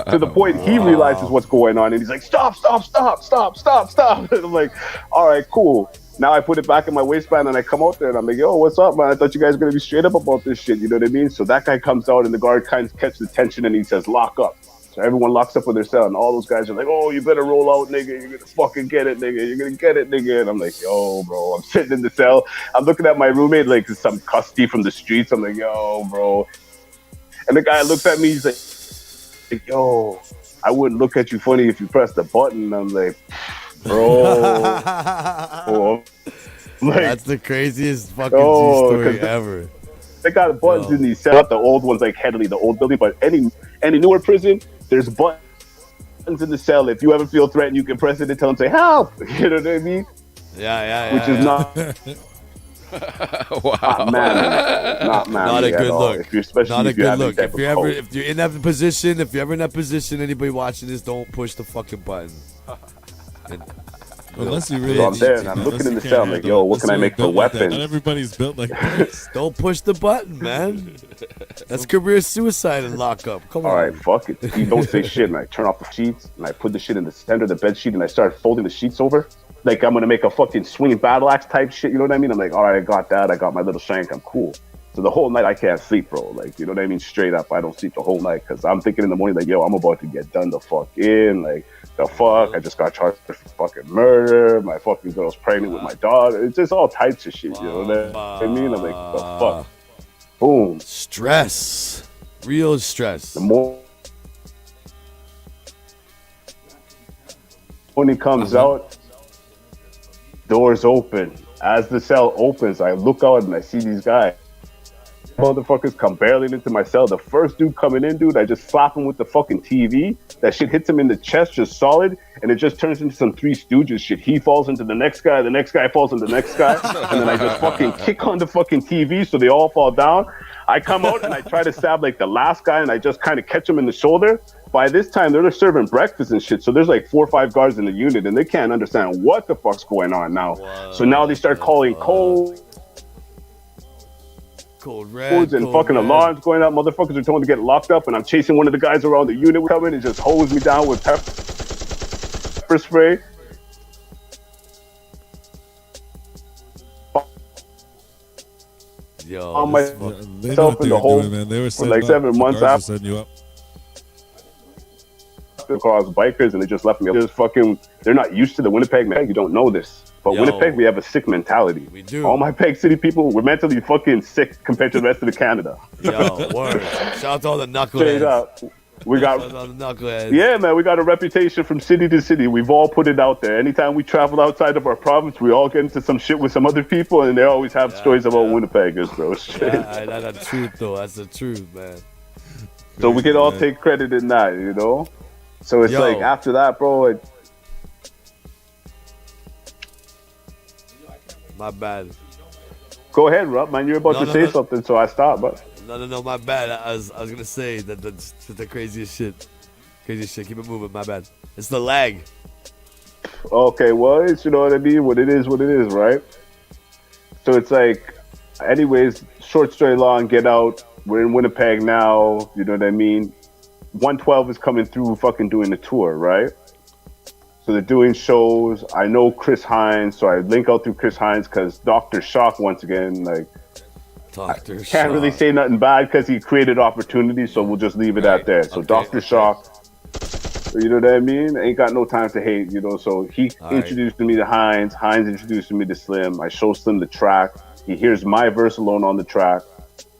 To the point he realizes what's going on, and he's like, stop. And I'm like, all right, cool. Now I put it back in my waistband and I come out there and I'm like, yo, what's up, man? I thought you guys were going to be straight up about this shit. You know what I mean? So that guy comes out and the guard kind of catches the tension and he says, lock up. So So everyone locks up with their cell, and all those guys are like, "Oh, you better roll out, nigga. You're gonna fucking get it, nigga. You're gonna get it, nigga." And I'm like, "Yo, bro." I'm sitting in the cell. I'm looking at my roommate like some custy from the streets. I'm like, "Yo, bro." And the guy looks at me. He's like, "Yo, I wouldn't look at you funny if you pressed the button." I'm like, "Bro." Like, that's the craziest fucking G story ever. They got buttons in these cells. The old ones like Headley, the old building, but any newer prison, there's buttons in the cell. If you ever feel threatened, you can press it and tell them, say, "Help!" You know what I mean? Yeah. Which is not wow. Not a good look. If you're, especially not a if you good have look. type If you're of ever, code. if you're in that position, if you're ever in that position, anybody watching this, don't push the fucking button. Unless you really So I'm there and I'm looking in the cell. I'm like, "Yo, what can I make for weapons?" Not everybody's built like this. Don't push the button, man. That's career suicide and lockup. Come on. All right, fuck it. You don't say shit, and I turn off the sheets, and I put the shit in the center of the bed sheet, and I start folding the sheets over. Like I'm gonna make a fucking swinging battle axe type shit, you know what I mean? I'm like, all right, I got that. I got my little shank. I'm cool. So the whole night I can't sleep, bro. Like, you know what I mean? Straight up, I don't sleep the whole night because I'm thinking in the morning, like, yo, I'm about to get done the fuck in. Like, the fuck? I just got charged for fucking murder. My fucking girl's pregnant with my daughter. It's just all types of shit, you know what I mean? I'm like, the fuck? Boom. Stress. Real stress. The more when he comes out, doors open. As the cell opens, I look out and I see these guys. Motherfuckers come barreling into my cell. The first dude coming in, dude, I just slap him with the fucking TV. That shit hits him in the chest, just solid, and it just turns into some Three Stooges shit. He falls into the next guy falls into the next guy, and then I just fucking kick on the fucking TV so they all fall down. I come out and I try to stab like the last guy, and I just kind of catch him in the shoulder. By this time, they're serving breakfast and shit, so there's like 4 or 5 guards in the unit, and they can't understand what the fuck's going on now. So now they start calling Code red, and fucking alarms going up. Motherfuckers are told to get locked up, and I'm chasing one of the guys around the unit coming and just hose me down with pepper spray. Yo, on They know myself what in they the were hole doing, man. They were for like 7 months after. after. Setting you up. Across bikers, and they just left me. Just fucking, they're not used to the Winnipeg. You don't know this, but Yo. Winnipeg, we have a sick mentality. We do. All my Peg City people, we're mentally fucking sick compared to the rest of the Canada. Yo, word. Shout out to all the Straight knuckleheads. up, we got. Shout out to all the knuckleheads. Yeah, man, we got a reputation from city to city. We've all put it out there. Anytime we travel outside of our province, we all get into some shit with some other people, and they always have stories about Winnipeggers, bro. Yeah, that's the truth, though. That's the truth, man. So we can all take credit in that, you know? So it's Yo. like, after that, bro, My bad. go ahead, Rup, man. You're about No, to say something, so I stopped, but... No, my bad. I was gonna say that's the craziest shit. Craziest shit. Keep it moving, my bad. It's the lag. Okay, well, it's, you know what I mean? What it is, right? So it's like, anyways, short story long, get out. We're in Winnipeg now, you know what I mean? 112 is coming through fucking doing the tour, right? So they're doing shows. I know Chris Hines, so I link out through Chris Hines because Dr. Shock, once again, like, Dr. can't really say nothing bad because he created opportunities, so we'll just leave it at there. So Dr. Shock, you know what I mean? Ain't got no time to hate, you know. So he introduced me to Hines. Hines introduced me to Slim. I show Slim the track. He hears my verse alone on the track.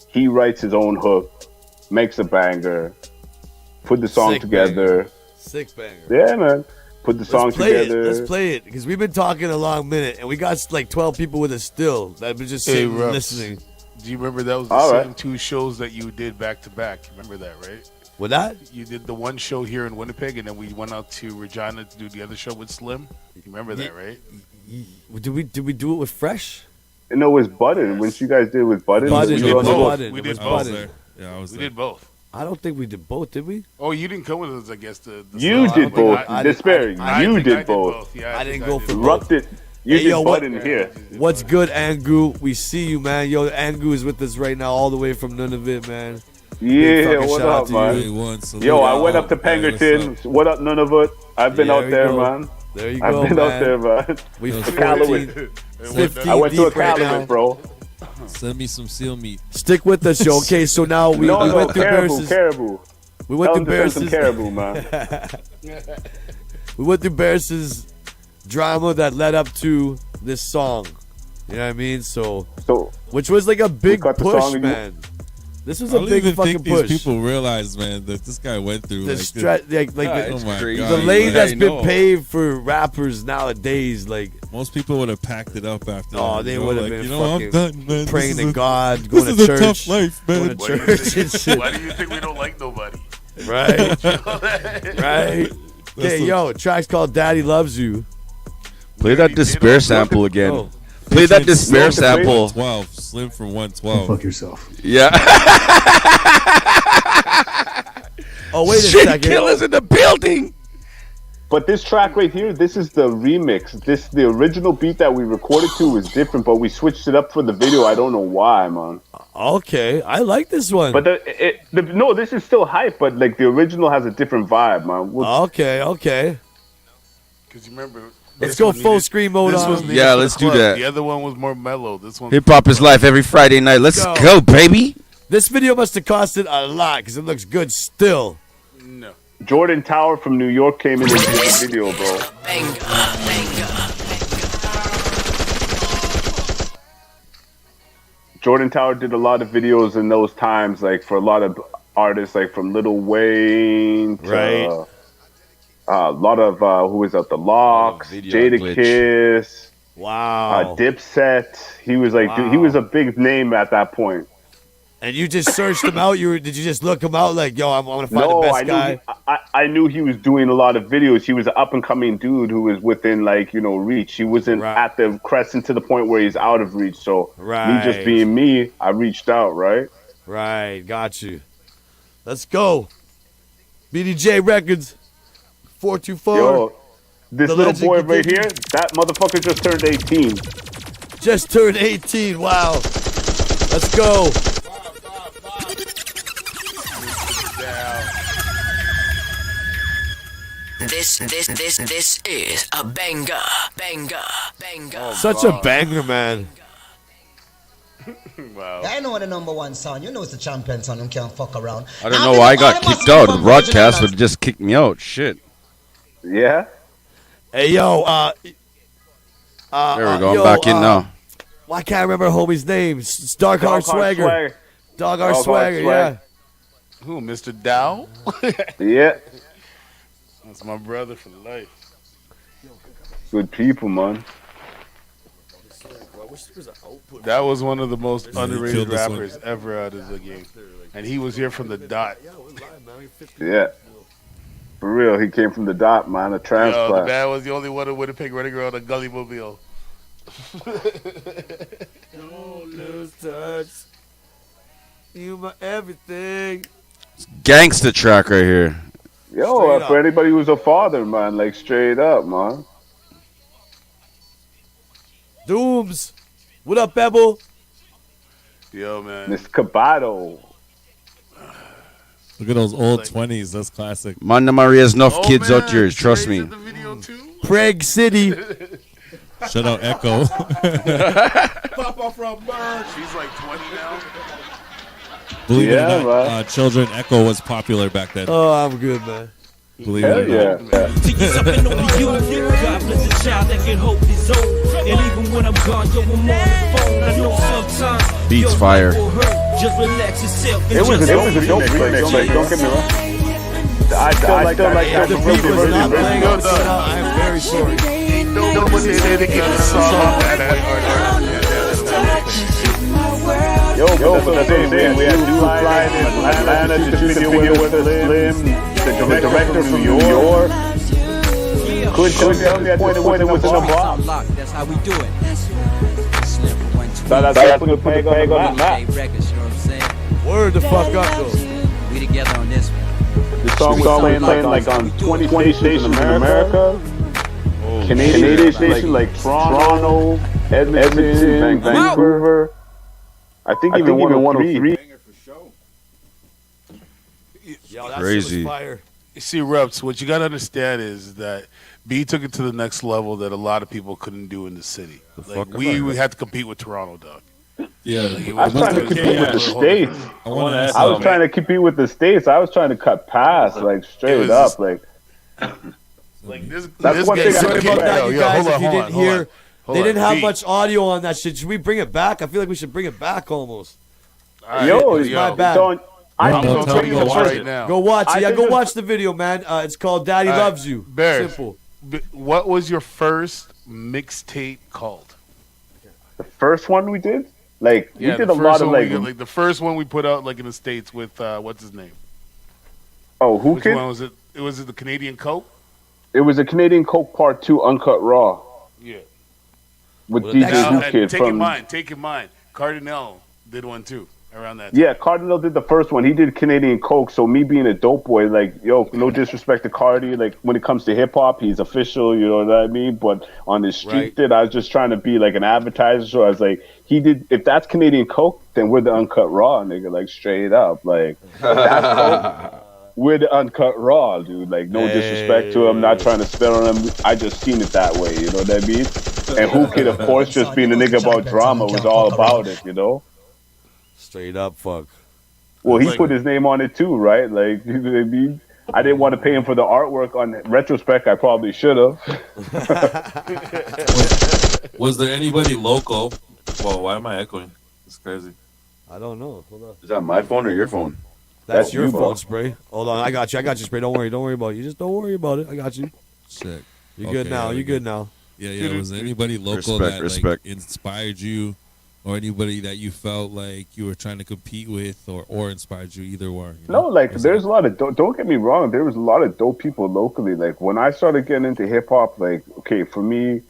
He writes his own hook, makes a banger, put the song together. Sick banger. Yeah, man. Put the song together. Let's play it, because we've been talking a long minute, and we got like 12 people with us still that have been just sitting Rups, listening. Do you remember that was the All same right. 2 shows that you did back to back? You remember that, right? With that? You did the one show here in Winnipeg, and then we went out to Regina to do the other show with Slim. You remember that, right? Did we do it with Fresh? No, it was Button. When you guys did it with Button, Button. We It did was both. Button. We It did was both. Button. Yeah, I was We there. did both. I don't think we did both, did we? Oh, you didn't come with us, I guess. You did both. Despair. You think did both. Yeah, I didn't go for Rup both. did. You Hey, did yo, what- Button here. What's good, Angu? We see you, man. Yo, Angu is with us right now, all the way from Nunavut, man. Yeah, fucking what shout out up, to man? you. Day one, salute Yo, I out. went up to Hey, what's Pangerton. up? What up, Nunavut? I've been Yeah, out there there, you go. man. There you I've go, been man. out there, man. We Yo, 14, 15 I went to a deep right now. Calumet, bro. Send me some seal meat. Stick with us, yo. Okay, so now we No, went through Caribou, verses. Caribou. We went Tell through him to send some Berris's caribou, man. we went through Berris's drama that led up to this song. You know what I mean? So which was like a big got the push, song and you- man. This was I a don't big even fucking think push. these people realize, man, that this guy went through The like oh my crazy. God, the lane man. that's I been know. paved for rappers nowadays, like Most people would have packed it up after. oh, that, they you know, would have like, been you know, I'm fucking done, man. praying This to is a- God, going This to is church, a tough life, man. going to church and shit. Why do you think we don't like nobody? Right, right. Okay, yo, track's called "Daddy Loves You." Play that despair sample again. Oh. Play that despair sample. 112, Slim from 112. Fuck yourself. Yeah. Oh wait a Shit second. killers in the building. But this track right here, this is the remix. The original beat that we recorded to was different, but we switched it up for the video. I don't know why, man. Okay, I like this one. But no, this is still hype. But like the original has a different vibe, man. Okay. Because you remember. Let's this go one full needed- screen mode this on. was needed Yeah, for the let's do club. that. The other one was more mellow. This one. Hip hop is life every Friday night. Let's go, baby. This video must have costed a lot because it looks good still. No. Jordan Tower from New York came in and did the video, bro. Jordan Tower did a lot of videos in those times, like for a lot of artists, like from Lil Wayne to Right. a lot of who was up, the Locks, Video Jada glitch. Kiss, Wow. Dipset. He was like, dude, he was a big name at that point. And you just searched him out. Did you just look him out like, yo, I'm gonna find No, the I best knew guy? I knew he was doing a lot of videos. He was an up and coming dude who was within like reach. He wasn't at the crescent to the point where he's out of reach. So me just being me, I reached out. Right, got you. Let's go. BDJ Records, 424. Yo, this The little legend boy right continues. here, that motherfucker just turned 18. Just turned 18. Wow. Let's go. This is a banger. Such a banger, man. Wow. I know the number one son. You know it's the champion son who can't fuck around. I don't know why I got kicked out. The broadcast would just kick me out. Shit. Yeah. Hey, yo. There we go. I'm back in now. Why can't I remember homie's name? It's Dark Heart Swagger. Dog Heart Swagger, yeah. Who, Mr. Dow? Yeah. That's my brother for life. Good people, man. That was one of the most he underrated killed this one. rappers ever out of the game. And he was here from the dot. Yeah. For real, he came from the dot, man. A Yo, the transplant. man was the only one in Winnipeg running around a gully mobile. Don't lose touch. You my everything. Gangsta track right here. Yo, for anybody who's a father, man, like straight up, man. Dooms. What up, Pebble? Yo, man. Miss Cabato. Look at those old 20s. That's classic. Manda Maria's enough kids out here. Trust me. Prague City. Shout out Echo. Papa from Bird. She's like 20 now. Believe it Yeah, or not, Children Echo was popular back then. Oh, I'm good, man. Believe Hell it or not. yeah. Teach something only you. God bless a child that can hold his own. And even when I'm gone, yo, I'm on the phone. I know sometimes Beats your fire. life will hurt. Just relax yourself. And It was just a dope remix. Like, don't get me wrong. I still like that. If the beat was not playing on the channel, I am very sorry. Nobody said they get a song like Yo, but that's what I'm saying. We had New Flight in Atlanta to shoot the video with Slim. The director from New York. Couldn't tell me at this point it was in a box. That's how we do it. That's put the peg on the map. Records, you know what I'm saying? Word the fuck up, though. We together on this one. The song was playing like on 20 stations in America. Canadian stations like Toronto, Edmonton, Vancouver. I think even 103. Yo, that Crazy. shit was fire. You see, Reps, what you got to understand is that B took it to the next level that a lot of people couldn't do in the city. Like, we had to compete with Toronto, dog. Yeah, I was trying to compete with the States. I want to ask. I was trying to compete with the States. I was trying to cut past, like straight up, like. Like this. That's one thing. Sorry about that, you guys. If you didn't hear, they didn't have Pete. much audio on that shit. Should we bring it back? I feel like we should bring it back almost. Yo, it's my bad. I'm gonna tell you right now. Go watch it. Yeah, go watch the video, man. It's called "Daddy Loves You." Bears, Simple. What was your first mixtape called? The first one we did, like Yeah, we did the a lot first of one like. the first one we put out like in the States with what's his name? Oh, who Which kid? one was it? Was it the Canadian Coke? It was a Canadian Coke Part 2 Uncut Raw. Yeah. With Well, DJ that's- Who Kid from. Take in mind. Cardinal did one too around that. Yeah, Cardinal did the first one. He did Canadian Coke. So me being a dope boy, like, yo, no disrespect to Cardi. Like, when it comes to hip hop, he's official. You know what I mean? But on the street, I was just trying to be like an advertiser. So I was like, he did. If that's Canadian Coke, then we're the Uncut Raw, nigga. Like straight up, like that's Coke. We're the Uncut Raw, dude. Like, no disrespect to him. Not trying to spit on him. I just seen it that way. You know what I mean? And Who Kid, of course, just being a nigga about drama was all about it. You know? Straight up, fuck. Well, he put his name on it too, right? Like, you know what I mean? I didn't want to pay him for the artwork. On retrospect, I probably should have. Was there anybody local? Well, why am I echoing? It's crazy. I don't know. Hold on. Is that my phone or your phone? That's your phone, Spray. Hold on, I got you, Spray. Don't worry about it. You just don't worry about it. I got you. Sick. You're good now. You're good now. Yeah. Was there anybody local that like inspired you, or anybody that you felt like you were trying to compete with, or inspired you? Either or. No, like there's a lot of don't get me wrong. There was a lot of dope people locally. Like when I started getting into hip hop, like okay, for me,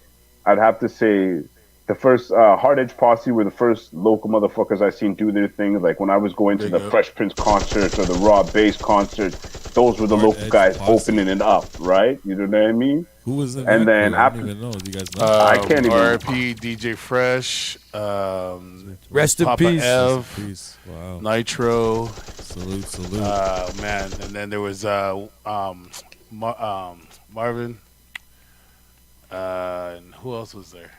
I'd have to say the first Hard Edge Posse were the first local motherfuckers I seen do their thing. Like when I was going to the Fresh Prince concerts or the Raw Bass concerts, those were the local guys opening it up, right? You know what I mean? Who was in and that then group? after, I don't even know. Do you guys know? I can't even. R.I.P. DJ Fresh. Rest in Papa peace. Ev, Rest in peace. Wow. Nitro. Salute. Man, and then there was Marvin. And who else was there?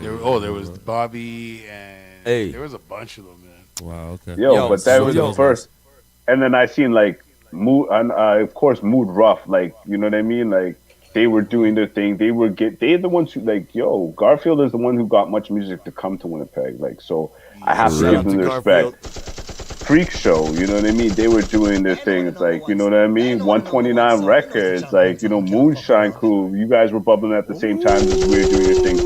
There was Bobby, and there was a bunch of them, man. Wow, okay. Yo, but that was the first. And then I seen like Mood, and of course Mood Rough, like you know what I mean. Like they were doing their thing. They're the ones who like Garfield is the one who got much music to come to Winnipeg. Like so, I have to give them the respect. Freak Show, you know what I mean? They were doing their thing. It's like, you know what I mean? 129 Records, like, you know, Moonshine Crew. You guys were bubbling at the same time as we were doing your thing.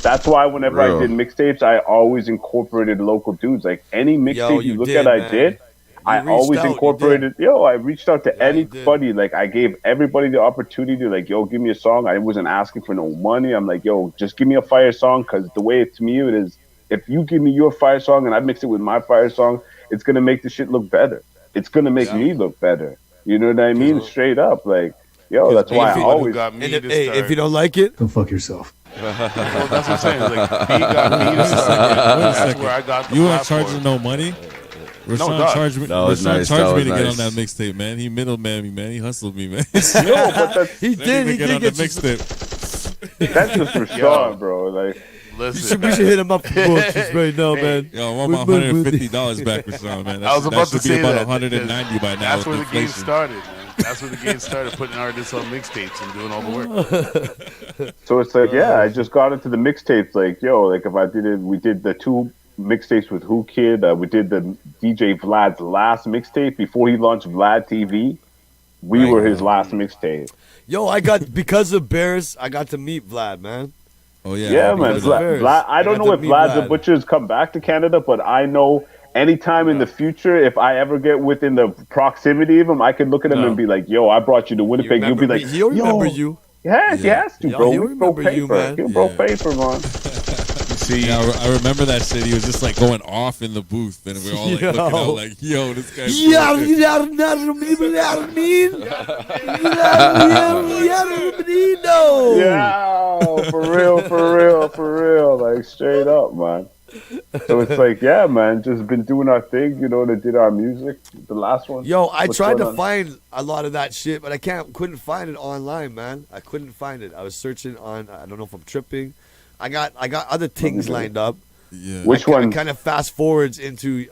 That's why whenever I did mixtapes, I always incorporated local dudes. Like any mixtape you look at, I did. I always incorporated. I reached out to anybody. Like I gave everybody the opportunity to like, give me a song. I wasn't asking for no money. I'm like, just give me a fire song. Because the way to me it is, if you give me your fire song and I mix it with my fire song, it's gonna make the shit look better. It's gonna make me look better. You know what I mean? Straight up, like, that's why I always. If you don't like it, go fuck yourself. Well, that's what I'm saying. Like, he got me to start. That's where I got the You weren't platform. charging no money. Rashawn charged me. Rashawn charged me to get on that mixtape, man. He middleman me, man. He hustled me, man. But he did. He get did on the get you. mixtape. That's just for Sean, bro. Like, listen, we should hit him up for books right now, man. Yo, I want my $150 back, Rashawn, man. I was about to say about that. 190 by now. That's where with the game inflation. started, man. That's where the game started, putting artists on mixtapes and doing all the work. so it's like, I just got into the mixtapes. Like, like if I did it, we did the 2 mixtapes with Who Kid. We did the DJ Vlad's last mixtape before he launched Vlad TV. We were his last mixtape. Yo, because of Berris, I got to meet Vlad, man. Oh yeah, yeah, man. Vlad, I don't know if Vlad the Butcher's come back to Canada, but I know anytime in the future, if I ever get within the proximity of him, I can look at him and be like, "Yo, I brought you to Winnipeg." You'll be like, "He'll remember you." Yeah, he has to, bro. He'll remember you, man. He'll bro paper, man. See, I remember that shit. He was just like going off in the booth, and we were all like looking out, like, "Yo, this guy's." Yeah, for real, like straight up, man. So it's like, man, just been doing our thing, and did our music. The last one. Yo, I tried to find a lot of that shit, but I couldn't find it online, man. I couldn't find it. I was searching on. I don't know if I'm tripping. I got other things lined up, Yeah. Which one? Kind of fast forwards into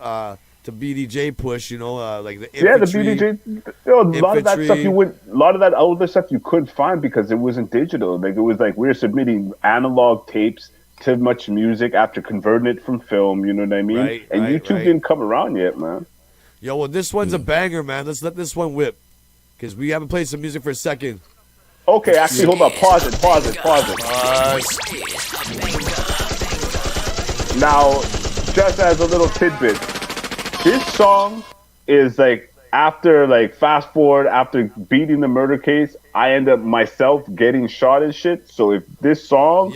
to BDJ push, you know, like the infantry. Yeah, the BDJ. A lot of that stuff a lot of that older stuff you couldn't find because it wasn't digital. Like it was like we were submitting analog tapes to much music after converting it from film. You know what I mean? Right, and right, YouTube didn't come around yet, man. Yo, well, this one's a banger, man. Let's let this one whip because we haven't played some music for a second. Okay, actually, hold up. Pause it. Now, just as a little tidbit, this song is like after like fast forward after beating the murder case, I end up myself getting shot and shit. So if this song,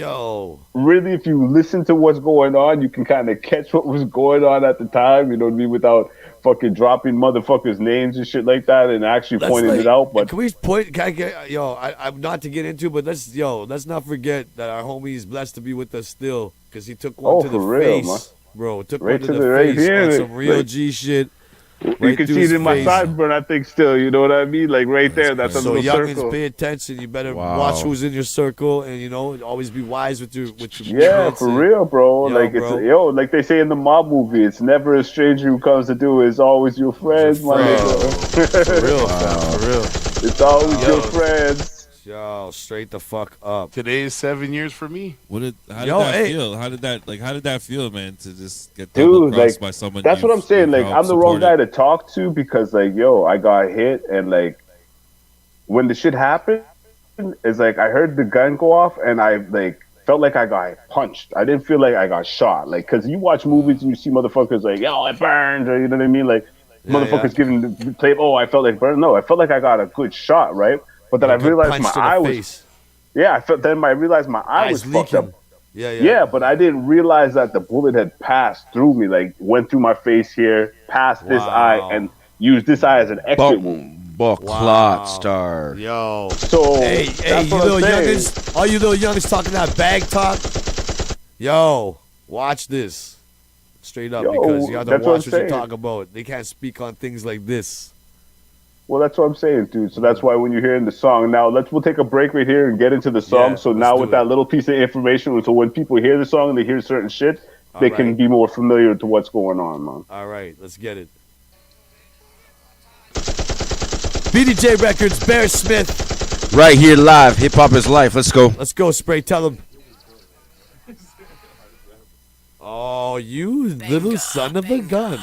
really, if you listen to what's going on, you can kind of catch what was going on at the time. You know what I mean? Without fucking dropping motherfuckers' names and shit like that, and actually pointing it out. But can we point? Can I get, I'm not to get into, but let's not forget that our homie is blessed to be with us still because he took one to the face, man. Bro. Took right one to the right face here, on some real G shit. You can see it in my sideburn, I think, still. You know what I mean? Like right there, that's a little circle. So youngins, pay attention. You better watch who's in your circle, and always be wise with your Yeah, for real, bro. Like they say in the mob movie, it's never a stranger who comes to do it. It's always your friends, my nigga. For real, for real. It's always your friends. Yo, straight the fuck up. Today is 7 years for me. How did that feel? How did that feel, man? To just get double crossed by someone. That's what I'm saying. Like I'm the wrong guy to talk to because I got hit and like when the shit happened, it's like I heard the gun go off and I like felt like I got punched. I didn't feel like I got shot. Like because you watch movies and you see motherfuckers like it burned or you know what I mean, like motherfuckers giving the play. Oh, I felt like burn. No, I felt like I got a good shot, right? But then I realized my eye was. Yeah, I realized my eye was fucked up. Yeah, but I didn't realize that the bullet had passed through me, like went through my face here, past this eye, and used this eye as an exit wound. Clot star. Yo. So hey, you little youngins, all you little youngins talking that bag talk. Yo, watch this. Straight up, because you have to watch what you talk about. They can't speak on things like this. Well, that's what I'm saying, dude. So that's why when you're hearing the song, now we'll take a break right here and get into the song. Yeah, so now with that little piece of information, so when people hear the song and they hear certain shit, they can be more familiar to what's going on, man. All right, let's get it. BDJ Records, Berris Smith. Right here live, hip hop is life. Let's go. Let's go, Spray. Tell him. Oh, you little son of a gun.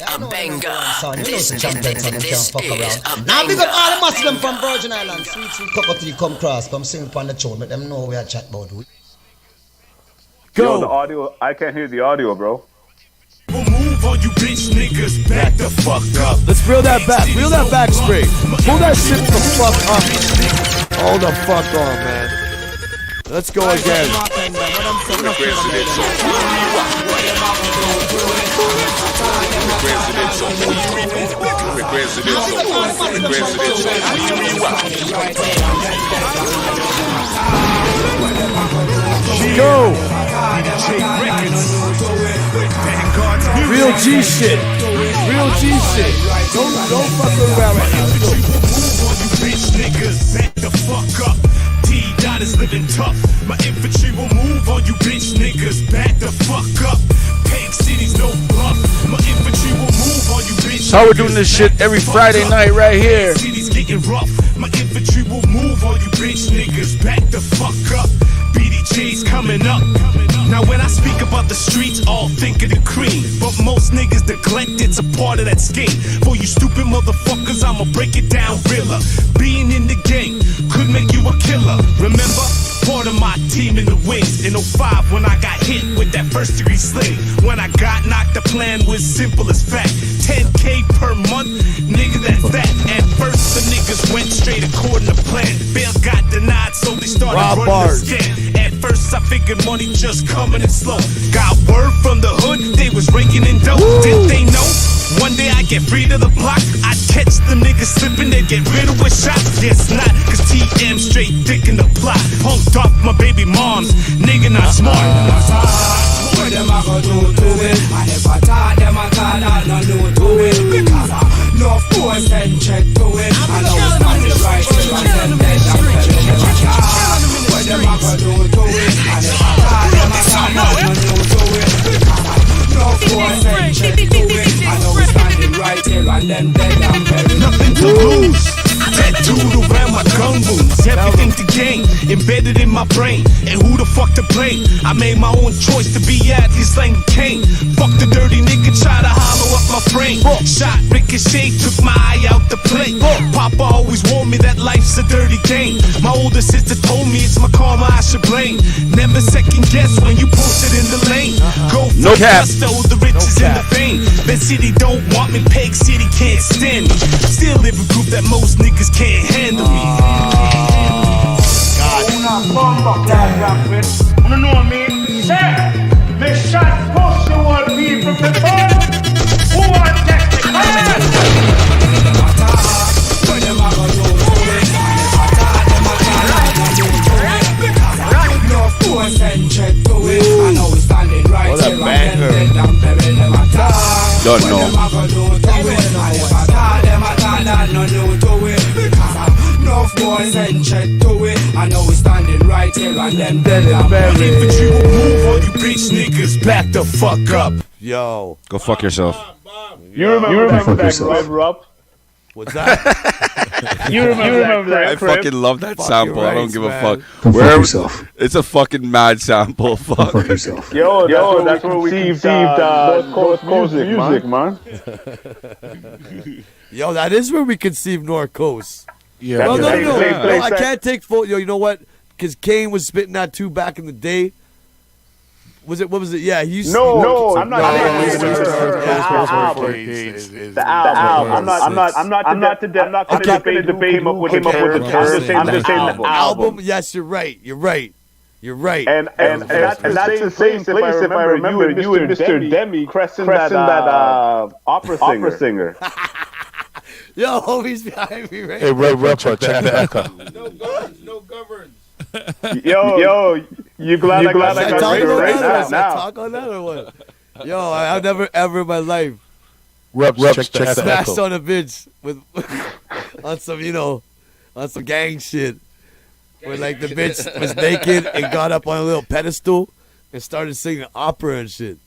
Son, you know the champion son, you can't fuck around. Now big up all the Muslim from Virgin Islands. Sweet cockatoo come cross, come sing upon the tune, let them know we are chat about it. Go. Yo, the audio, I can't hear the audio, bro. Move on you bitch niggas, back the fuck up. Let's reel that back, Spray. Pull that shit the fuck up. Hold the fuck on, man. Let's go again. Go. Real G shit. Real G shit. Don't fuck around. Bitch niggas, back the fuck up. T-Dot is living tough. My infantry will move on you bitch niggas. Back the fuck up. Peg City's no bluff. My infantry will move on you bitch. How we're doing this shit every Friday night right here. City's getting rough. My infantry will move on you bitch niggas. Back the fuck up. BDJ's coming up. Now when I speak about the streets, all think of the cream. But most niggas neglect it's a part of that scheme. For you stupid motherfuckers, I'ma break it down realer. Being in the game could make you a killer. Remember? Part of my team in the wings. In 05 when I got hit with that first degree sling. When I got knocked, the plan was simple as fact. 10K per month, nigga, that's that. At first the niggas went straight according to plan. Bail got denied, so they started running the scam. At first I figured money just coming in slow. Got word from the hood, they was raking in dough. Didn't they know? One day I get free to the block, I'd catch them niggas slipping, they'd get riddled with shots. Guess not, cause TM straight dick in the plot. Punked off my baby moms, nigga not smart. What them I go do to it? I never thought them I thought I don't know to it. Because I no force and check to it. I know it's not the right thing, I said that I'm telling you. What them I go do to it? I never thought them I thought I and them dead and buried. Nothing to lose. Tattooed around my gun wounds. Everything to gain, embedded in my brain. And who the fuck to blame? I made my own choice to be at this slang cane. Fuck the dirty nigga, try to hollow up my frame. Shot ricochet, took my eye out the plate. Papa always warned me that life's a dirty game. My older sister told me it's my karma I should blame. Never second guess when you posted in the lane. Go for gusto, the riches in the vein. Bed City don't want me, Peg City can't stand me. Still live a group that most niggas can't handle me. Una bomba cagapet. You know what I mean? Sir, the shot push you all people before. Who are next? What a banger. Don't know. I know we're standing right here and them dead and buried. Infantry will move all you bitch niggas back the fuck up. Yo. Go fuck yourself. You remember that Red Rup? What's that? You remember that? I fucking love that sample. I don't give a fuck. Go fuck yourself. It's a fucking mad sample. Fuck. Fuck yourself. Yo, that's where we conceived North Coast music, man. Yo, that is where we conceived North Coast. Yeah. Well, no, Yeah. I can't take full. Yo, you know what? Because Kane was spitting that too back in the day. What was it? Yeah, he used No, I'm not saying The album. I'm not gonna debate who came up with the term. I'm just saying the album. Yes, you're right. You're right. And that's the same place if I remember you and Mr. Demi cresting that opera singer. Yo, homie's behind me right Hey, Red check that echo. No governs. Yo, you glad I got right now? Talk on that or what? Yo, I've never ever in my life Rep check the smashed echo. on a bitch with on some gang shit. Where like the bitch was naked and got up on a little pedestal and started singing opera and shit.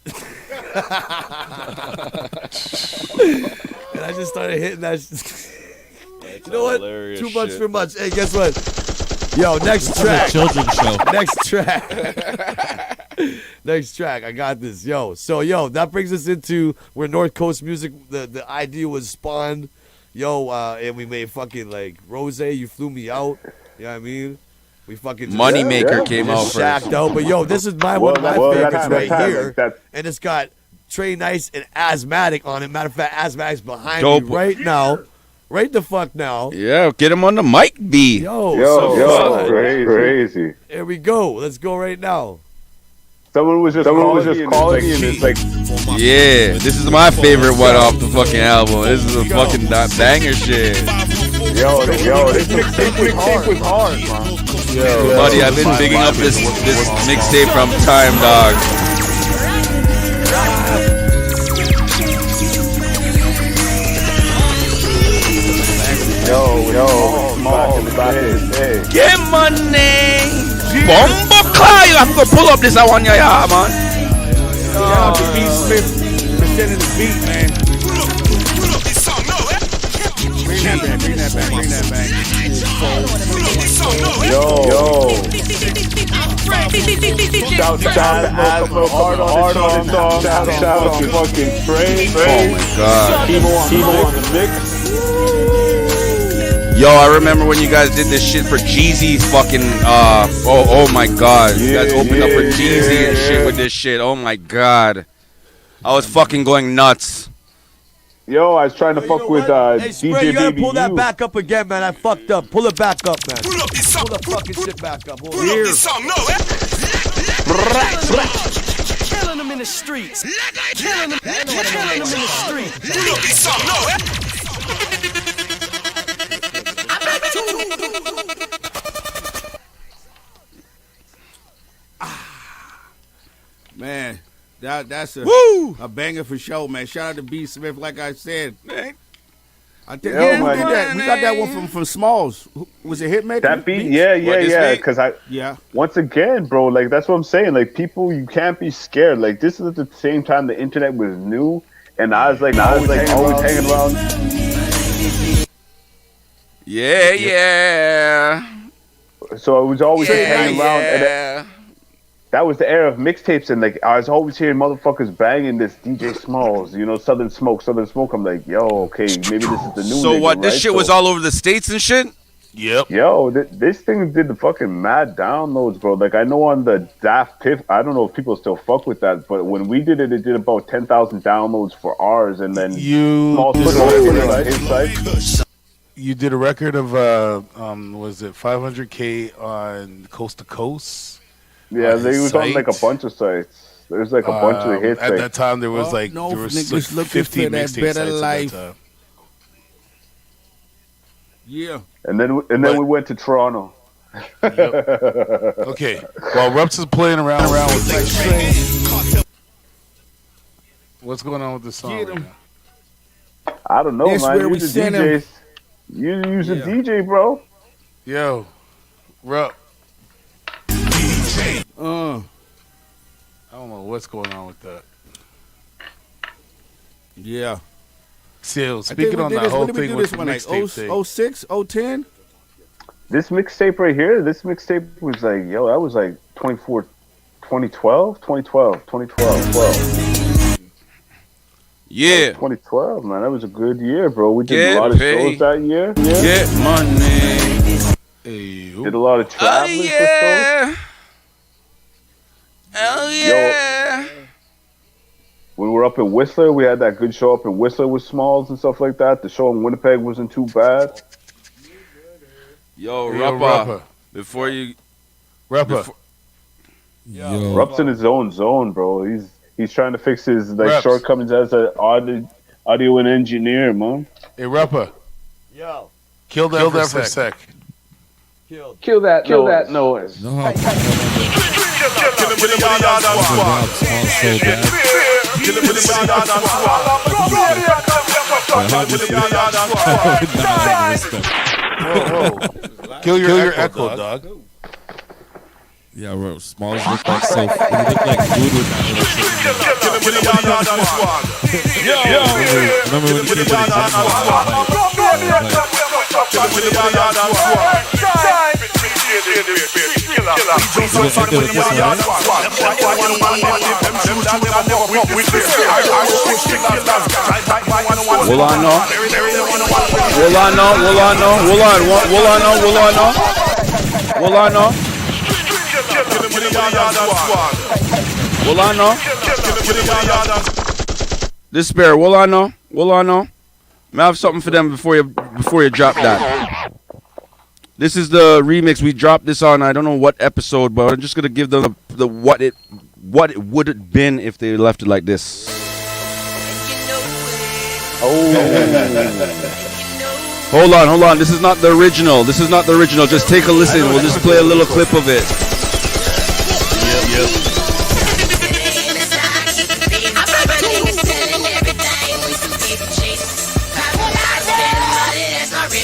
And I just started hitting that shit. You know what? Too much for much. Hey, guess what? Yo, next track. Children's show. Next track. I got this. Yo, that brings us into where North Coast music, the idea was spawned. Yo, and we made fucking like Rose, You Flew Me Out. You know what I mean? We fucking Moneymaker came out first. Shacked out. But yo, this is one of my favorites right here. And it's got Trey Nice and Asthmatic on it. Matter of fact, Asthmatic's behind me right now. Right the fuck now. Yeah, get him on the mic, B. Yo, crazy. Here we go. Let's go right now. Someone was just calling me and it's like, yeah, this is my favorite one off the fucking album. This is a fucking banger shit. Yo, this mixtape was hard, man. Yo, buddy, I've been bigging up this mixtape from time, dog. Yo, back in the day. Get money! Bomba Clyde! You have to pull up this one, yeah, man. Shout out to Berris Smith for sending the beat, man. Bring that back. Yo. Shout out to Asma, hard on the song. Shout out to fucking Trey. Oh my god. Timo on the mix. Yo, I remember when you guys did this shit for Jeezy fucking, oh my god. You guys opened up for Jeezy and shit with this shit. Oh my god. I was fucking going nuts. Yo, I was trying to fuck with Hey, DJ Spray, you gotta Baby pull that U. back up again, man. I fucked up. Pull it back up, man. Pull up this song. Pull the fucking shit back up. Hold Pull on. up this song, no, Killing them in the streets. Killing them in the streets. Pull up this song, no, Man, that's a banger for sure, man. Shout out to Berris Smith, like I said. Man. I think who did that? We got that one from Smalls. Was it Hitmaker? That beat, yeah. Because once again, bro, like that's what I'm saying. Like people, you can't be scared. Like this is at the same time the internet was new, and I was always hanging around Yeah, yeah. So it was always just hanging around. Yeah. That was the era of mixtapes, and like I was always hearing motherfuckers banging this DJ Smalls, Southern Smoke. I'm like, yo, okay, maybe this is the new. So nigga, what? This right? shit was all over the states and shit. Yep. Yo, this thing did the fucking mad downloads, bro. Like I know on the Daft Piff, I don't know if people still fuck with that, but when we did it, it did about 10,000 downloads for ours, and then Smalls put it on his site. You did a record of was it 500K on Coast to Coast? Yeah, they was on like a bunch of sites. There's like a bunch of hits. At that time, there was like no, there was niggas like 15 that mixtape better sites life. at that time. Yeah. And then we went to Toronto. Okay, while Rups is playing around with what's going on with this song? Right now? I don't know, That's man. where You we the sent him. DJs. You use a DJ, bro. Yo, Rup. I don't know what's going on with that. Yeah. So speaking on that whole thing with the mixtape thing. 06, 010? This mixtape right here, was like, yo, that was like 2012. 12. Yeah. 2012, man. That was a good year, bro. We did a lot of shows that year. Yeah. Get money. Did a lot of traveling for shows. Hell yeah. When we were up in Whistler, we had that good show up in Whistler with Smalls and stuff like that. The show in Winnipeg wasn't too bad. Yo, Ruppa. Before you... Ruppa. Rup's in his own zone, bro. He's trying to fix his shortcomings as an audio and engineer, man. Hey, Ruppa. Yo. Kill that for a sec. Kill that noise. No. Kill your echo, dog. Yeah, bro. Smalls look like so. He look like food with that little shit. Remember when he came to This bear, will I know? May I have something for them before you drop that? This is the remix. We dropped this on I don't know what episode, but I'm just gonna give them the what it would have been if they left it like this. Hold on. This is not the original. Just take a listen. We'll just play a little clip of it. Yep.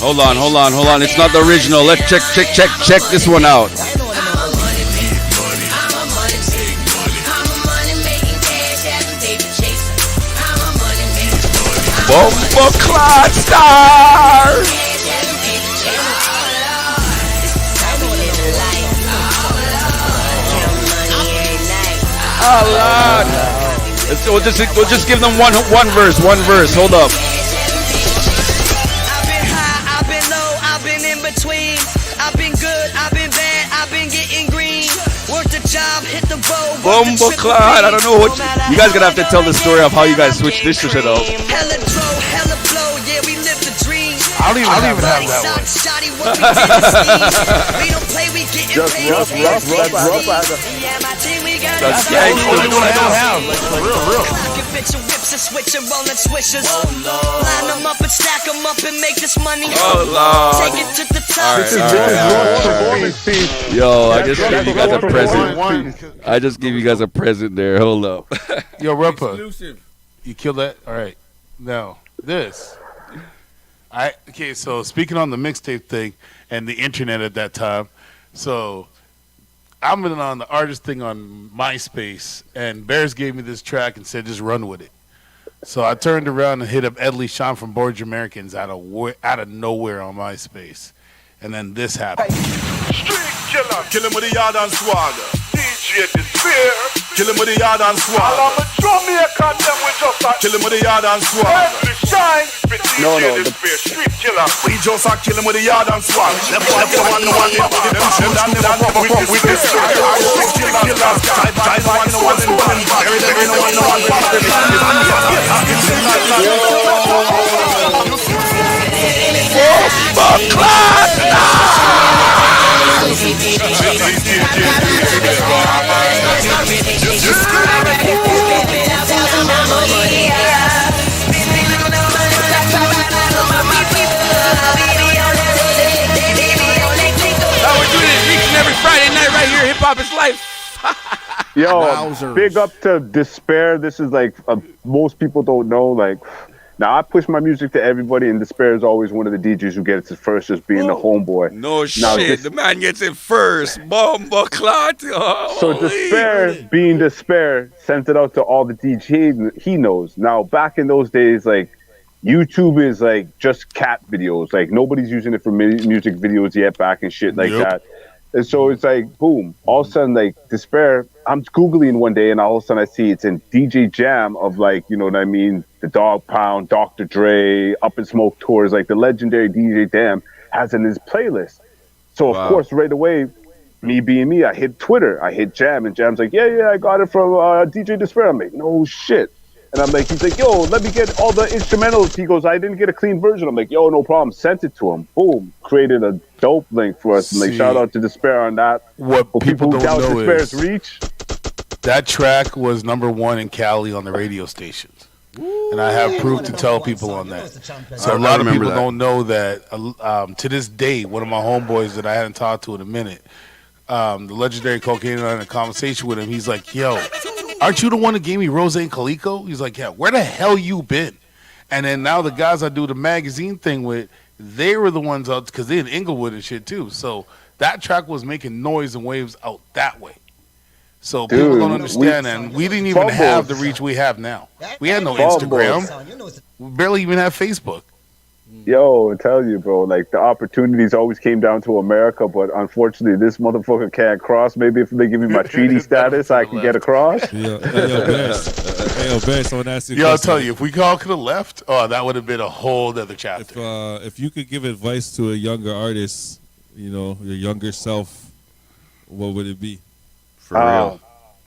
Hold on. It's not the original. Let's check this one out. Bumbleclad star. Oh Lord. We'll just give them one verse. Hold up. Bumbleclad. I don't know what you guys gonna have to tell the story of how you guys switched this shit up. I don't even have that one. That's gangster. Only one I don't have. Real. Oh Lord. Yo, I just gave you guys a present. I just gave you guys a present there. Hold up. Yo, Ruppa. You killed that? All right. Now, this. Okay, so speaking on the mixtape thing and the internet at that time, so I'm on the artist thing on MySpace, and Bears gave me this track and said just run with it. So I turned around and hit up Edley Sean from Border Americans out of nowhere on MySpace. And then this happened. Street killer, kill him with the yard and swagger. DJ Despair, kill him with the yard and swagger. I'm a Jamaican, them we just kill him with the yard and swagger. Every shine, DJ Despair, street killer. We just kill him with the yard and swagger. Them one, them shoot and them with the swagger. Street killers, die one, no one, very no one. Every Friday night right here, Hip Hop is Life. Yo, big up to Despair. This is like most people don't know. Like, now I push my music to everybody, and Despair is always one of the DJs who gets it first, just being the homeboy. No shit, the man gets it first. Bomba clot. So Despair, being Despair, sent it out to all the DJs he knows. Now, back in those days, like, YouTube is like just cat videos. Like, nobody's using it for music videos yet back and shit like that. And so it's like, boom, all of a sudden, like, Despair, I'm Googling one day and all of a sudden I see it's in DJ Jam of, like, you know what I mean, the Dog Pound, Dr. Dre, Up in Smoke Tours, like the legendary DJ Jam has in his playlist. So, of course, right away, me being me, I hit Twitter, I hit Jam, and Jam's like, yeah, I got it from DJ Despair. I'm like, no shit. And I'm like, he's like, yo, let me get all the instrumentals. He goes, I didn't get a clean version. I'm like, yo, no problem. Sent it to him. Boom. Created a dope link for us. And like, shout out to Despair on that. What people don't doubt know Despair's is reach. That track was #1 in Cali on the radio stations. And I have proof to tell people on that. So a lot of people don't know that. To this day, one of my homeboys that I hadn't talked to in a minute, the legendary Cocaine, I had a conversation with him. He's like, yo, aren't you the one that gave me Rose and Calico? He's like, yeah, where the hell you been? And then now the guys I do the magazine thing with, they were the ones out, because they in Inglewood and shit too. So that track was making noise and waves out that way. So people don't understand that. And we didn't even have the reach we have now. We had no Instagram. We barely even have Facebook. Yo, I tell you, bro, like, the opportunities always came down to America, but unfortunately, this motherfucker can't cross. Maybe if they give me my treaty status, I can get across. Yo, Berris, I want to ask you a question. I'll tell you, if we all could have left, that would have been a whole other chapter. If you could give advice to a younger artist, you know, your younger self, what would it be? For real.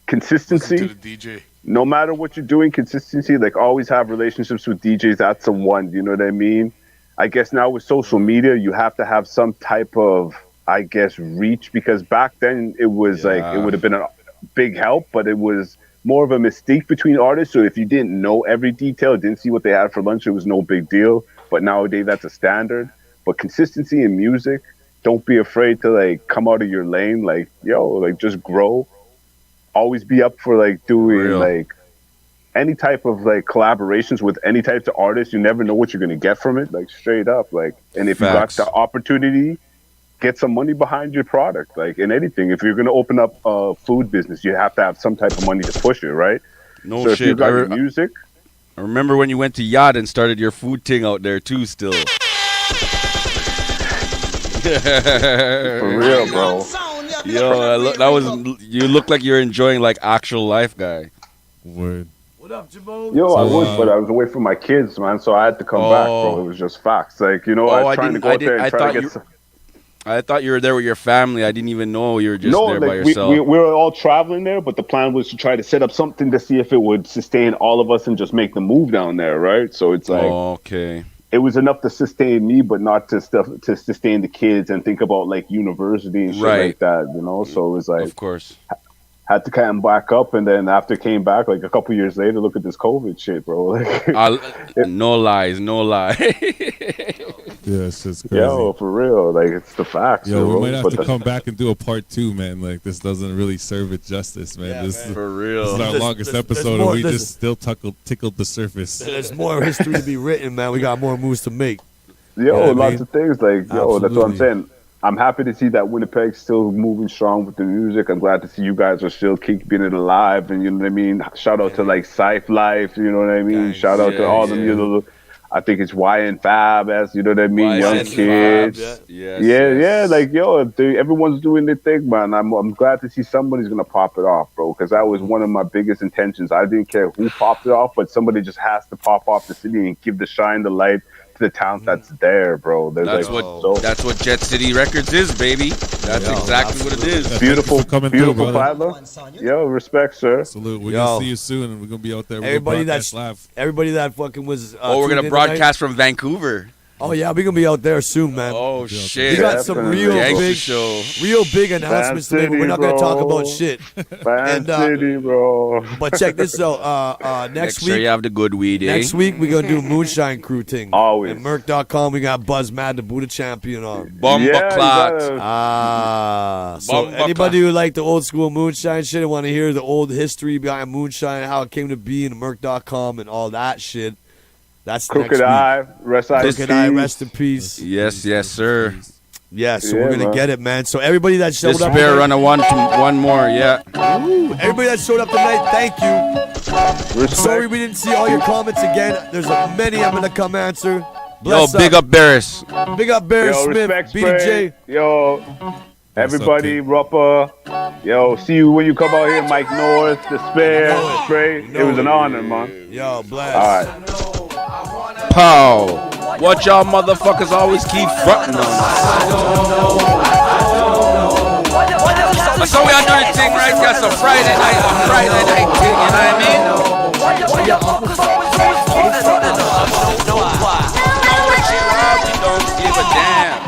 Consistency. To the DJ. No matter what you're doing, consistency. Like, always have relationships with DJs. That's the one. You know what I mean? I guess now with social media, you have to have some type of, I guess, reach, because back then it was like, it would have been a big help, but it was more of a mystique between artists. So if you didn't know every detail, didn't see what they had for lunch, it was no big deal. But nowadays that's a standard. But consistency in music, don't be afraid to, like, come out of your lane. Like, yo, like, just grow. Always be up for, like, doing like any type of, like, collaborations with any types of artists. You never know what you're gonna get from it, like, straight up. Like, and if you got the opportunity, get some money behind your product. Like, in anything, if you're gonna open up a food business, you have to have some type of money to push it, right? No so shit. If you got your music. I remember when you went to Yacht and started your food thing out there too. Still. For real, bro. Yo, you look like you're enjoying, like, actual life, guy. Word. What up, Jabone? Yo, I was, but I was away from my kids, man, so I had to come back, bro. It was just facts. Like, you know, I was trying to go out there and try to get some. I thought you were there with your family. I didn't even know you were just there by yourself. We were all traveling there, but the plan was to try to set up something to see if it would sustain all of us and just make the move down there, right? So it's like, okay, it was enough to sustain me, but not to sustain the kids and think about, like, university and shit like that, you know? So it was like, of course, had to come back up, and then after came back, like, a couple years later, look at this COVID shit, bro. Like, no lies. Yeah, it's just crazy. Yo, for real, like, it's the facts. Yo, bro. we might have to come back and do a part 2, man. Like, this doesn't really serve it justice, man. Yeah, this man. For real. This is our longest episode, and we just still tickled the surface. There's more history to be written, man. We got more moves to make. Yo, lots of things. Like, yo, that's what I'm saying. I'm happy to see that Winnipeg's still moving strong with the music. I'm glad to see you guys are still keeping it alive. And you know what I mean? Shout out to like Scythe Life, you know what I mean? Shout out to all them, you know, I think it's YN Fab, as you know what I mean? Young kids. Yeah, like, yo, everyone's doing their thing, man. I'm glad to see somebody's going to pop it off, bro, because that was one of my biggest intentions. I didn't care who popped it off, but somebody just has to pop off the city and give the shine, the light to the talent that's there, bro. That's what Jet City Records is, baby. That's exactly what it is. Beautiful, coming beautiful through, brother. Platinum. Yo, respect, sir. Salute. We're going to see you soon, and we're going to be out there. Everybody that fucking was. We're going to broadcast from Vancouver. Oh yeah, we're gonna be out there soon, man. Oh shit! We got some real big announcements today, but we're not gonna talk about shit. City, bro. But check this out. Next week, sure you have the good weed. Next week we're gonna do Moonshine Crew thing. Always. And Merc.com, we got Buzz Mad, the Buddha champion on. Bomba clock. So anybody who like the old school Moonshine shit and want to hear the old history behind Moonshine, how it came to be, and Merc.com and all that shit. That's Crooked Eye, rest in peace. Yes, sir. Yeah, so we're gonna get it, man. So everybody that showed up, Despair run a one more, yeah. Ooh, everybody that showed up tonight, thank you. Sorry we didn't see all your comments again. There's many I'm gonna come answer. Bless big up Berris. Big up Berris Smith, BDJ. Yo, everybody, Rupper. Yo, see you when you come out here, Mike Norris, Despair, Spray. It was an honor, man. Yo, bless. All right. Pow. What y'all motherfuckers always keep fronting on us. So we are doing the thing right. Got some Friday night thing, you know what I mean? Don't give a damn.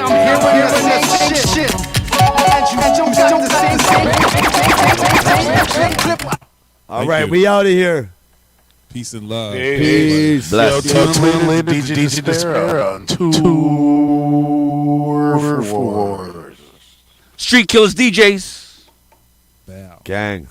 I'm hearing the same shit. And you got the same. All right, we out of here. Peace and love. Peace. Bless. Tune in later, DJ Despair on Tour Force. Street Killers DJs. Gang.